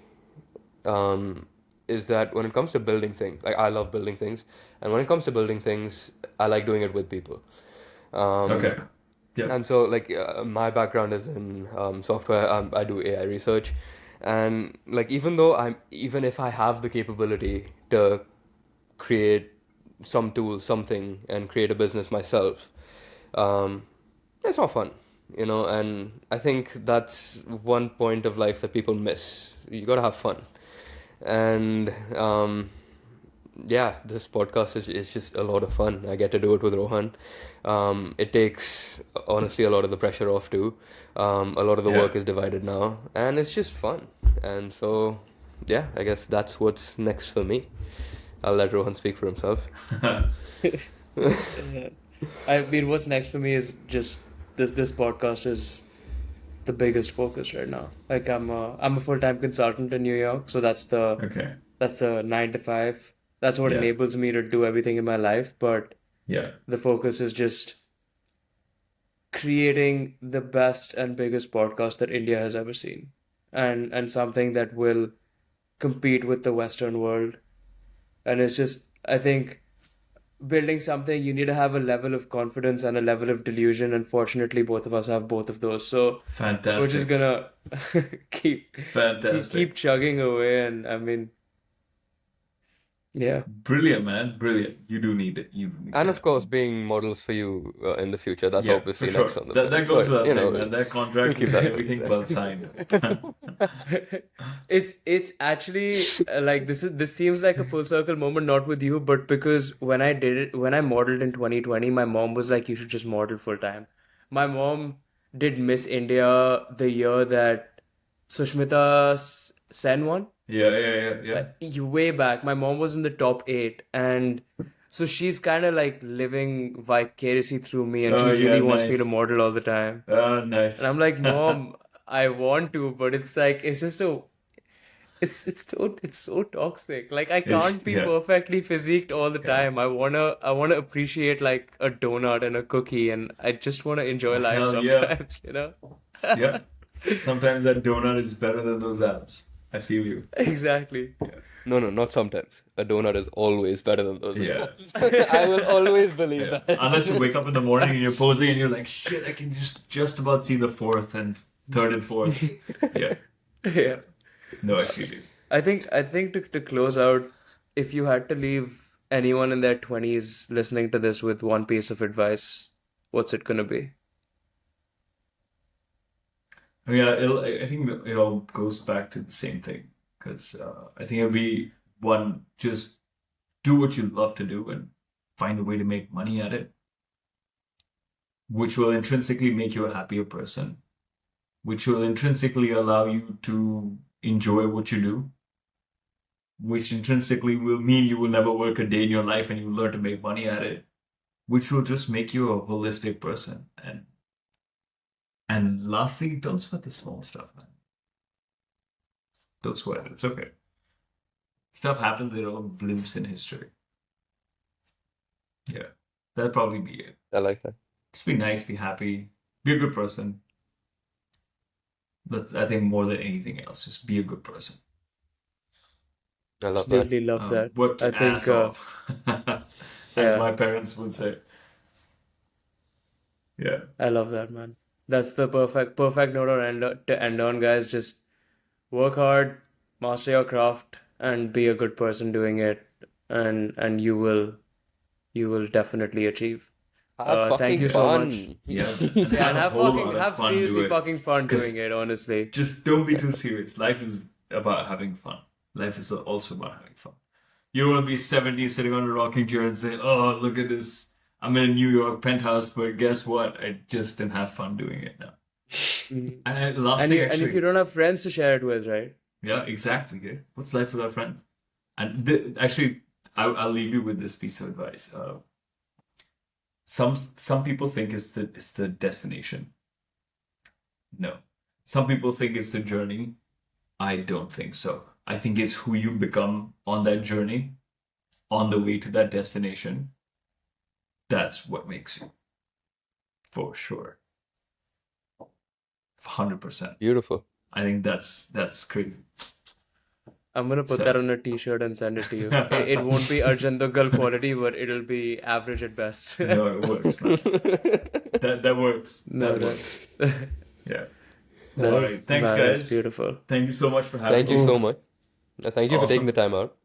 is that when it comes to building things, like I love building things, and when it comes to building things, I like doing it with people. Okay. Yeah. And so, like, my background is in software. I do AI research, and like, even if I have the capability to create some tool, something, and create a business myself, um, it's not fun, And I think that's one point of life that people miss. You gotta have fun, and yeah, this podcast is just a lot of fun. I get to do it with Rohan. It takes honestly a lot of the pressure off too. A lot of the Yeah. work is divided now, and it's just fun. And so, yeah, I guess that's what's next for me. I'll let Rohan speak for himself. Yeah. I mean, what's next for me is just this podcast is the biggest focus right now. Like I'm a full-time consultant in New York, so that's Okay. the 9 to 5. That's what Yeah. enables me to do everything in my life. But Yeah. the focus is just creating the best and biggest podcast that India has ever seen, and something that will compete with the Western world. And it's just, I think, building something, you need to have a level of confidence and a level of delusion. Unfortunately, both of us have both of those. So we're just Fantastic. gonna keep Fantastic. chugging away. And I mean, Yeah. Brilliant, man. Brilliant. You do need it. You do need And that. of course, being models for you in the future, that's Yeah, for obviously sure. next on the That thing. goes But, without you saying, know, man. That we'll contract keep is that for everything later. well signed. It's actually like this seems like a full circle moment, not with you, but because when I modeled in 2020, my mom was like, you should just model full time. My mom did Miss India the year that Sushmita Sen won. Yeah. Way back. My mom was in the top 8, and so she's kind of like living vicariously through me, and she Oh, yeah, really wants me to nice. model all the time. And Nice. I'm like, Mom, I want to, but it's like it's just a it's so toxic. Like I can't be Yeah. perfectly physiqued all the Yeah. time. I wanna appreciate like a donut and a cookie, and I just wanna enjoy life Hell yeah. sometimes, you know? Yeah. Sometimes that donut is better than those abs. I feel you. Exactly. No, not sometimes. A donut is always better than those Yeah. abs. I will always believe Yeah. that. Unless you wake up in the morning and you're posing and you're like, shit, I can just about see the fourth and third and fourth. Yeah. Yeah. No, I feel you. I think to close out, if you had to leave anyone in their 20s listening to this with one piece of advice, what's it gonna be? I mean, I think it all goes back to the same thing because I think it'll be one, just do what you love to do and find a way to make money at it, which will intrinsically make you a happier person, which will intrinsically allow you to enjoy what you do, which intrinsically will mean you will never work a day in your life and you learn to make money at it, which will just make you a holistic person. And lastly, don't sweat the small stuff, man. Don't sweat it. It's okay. Stuff happens, it all blimps in history. Yeah. That'd probably be it. I like that. Just be nice, be happy, be a good person. That's, I think, more than anything else, just be a good person. I love that. Absolutely love that. Work your I think ass off, as yeah. my parents would say. Yeah. I love that, man. That's the perfect note to end on, guys. Just work hard, master your craft, and be a good person doing it, and you will definitely achieve. Have Thank fucking you so much. fun. Yeah. Yeah, and a have whole fucking lot of have fun seriously doing it. fucking fun 'Cause doing it, honestly. Just don't be too serious. Life is about having fun. Life is also about having fun. You don't want to be 70 sitting on a rocking chair and say, oh, look at this. I'm in a New York penthouse, but guess what? I just didn't have fun doing it now. Mhm. And last And thing, and if actually, you don't have friends to share it with, right? yeah, exactly. Okay? What's life without friends? And actually, I'll leave you with this piece of advice. Some people think it's the destination. No. Some people think it's the journey. I don't think so. I think it's who you become on that journey, on the way to that destination. That's what makes you. For sure. 100%. Beautiful. I think that's crazy. I'm gonna put So- that on a t-shirt and send it to you. It won't be Arjan Dugal quality, but it'll be average at best. No, it works, man. That works. No, That that- works. Yeah. That's, All right. Thanks, man, that's guys. beautiful. Thank you so much for having Thank you me. so much. Thank you for taking Awesome. the time out.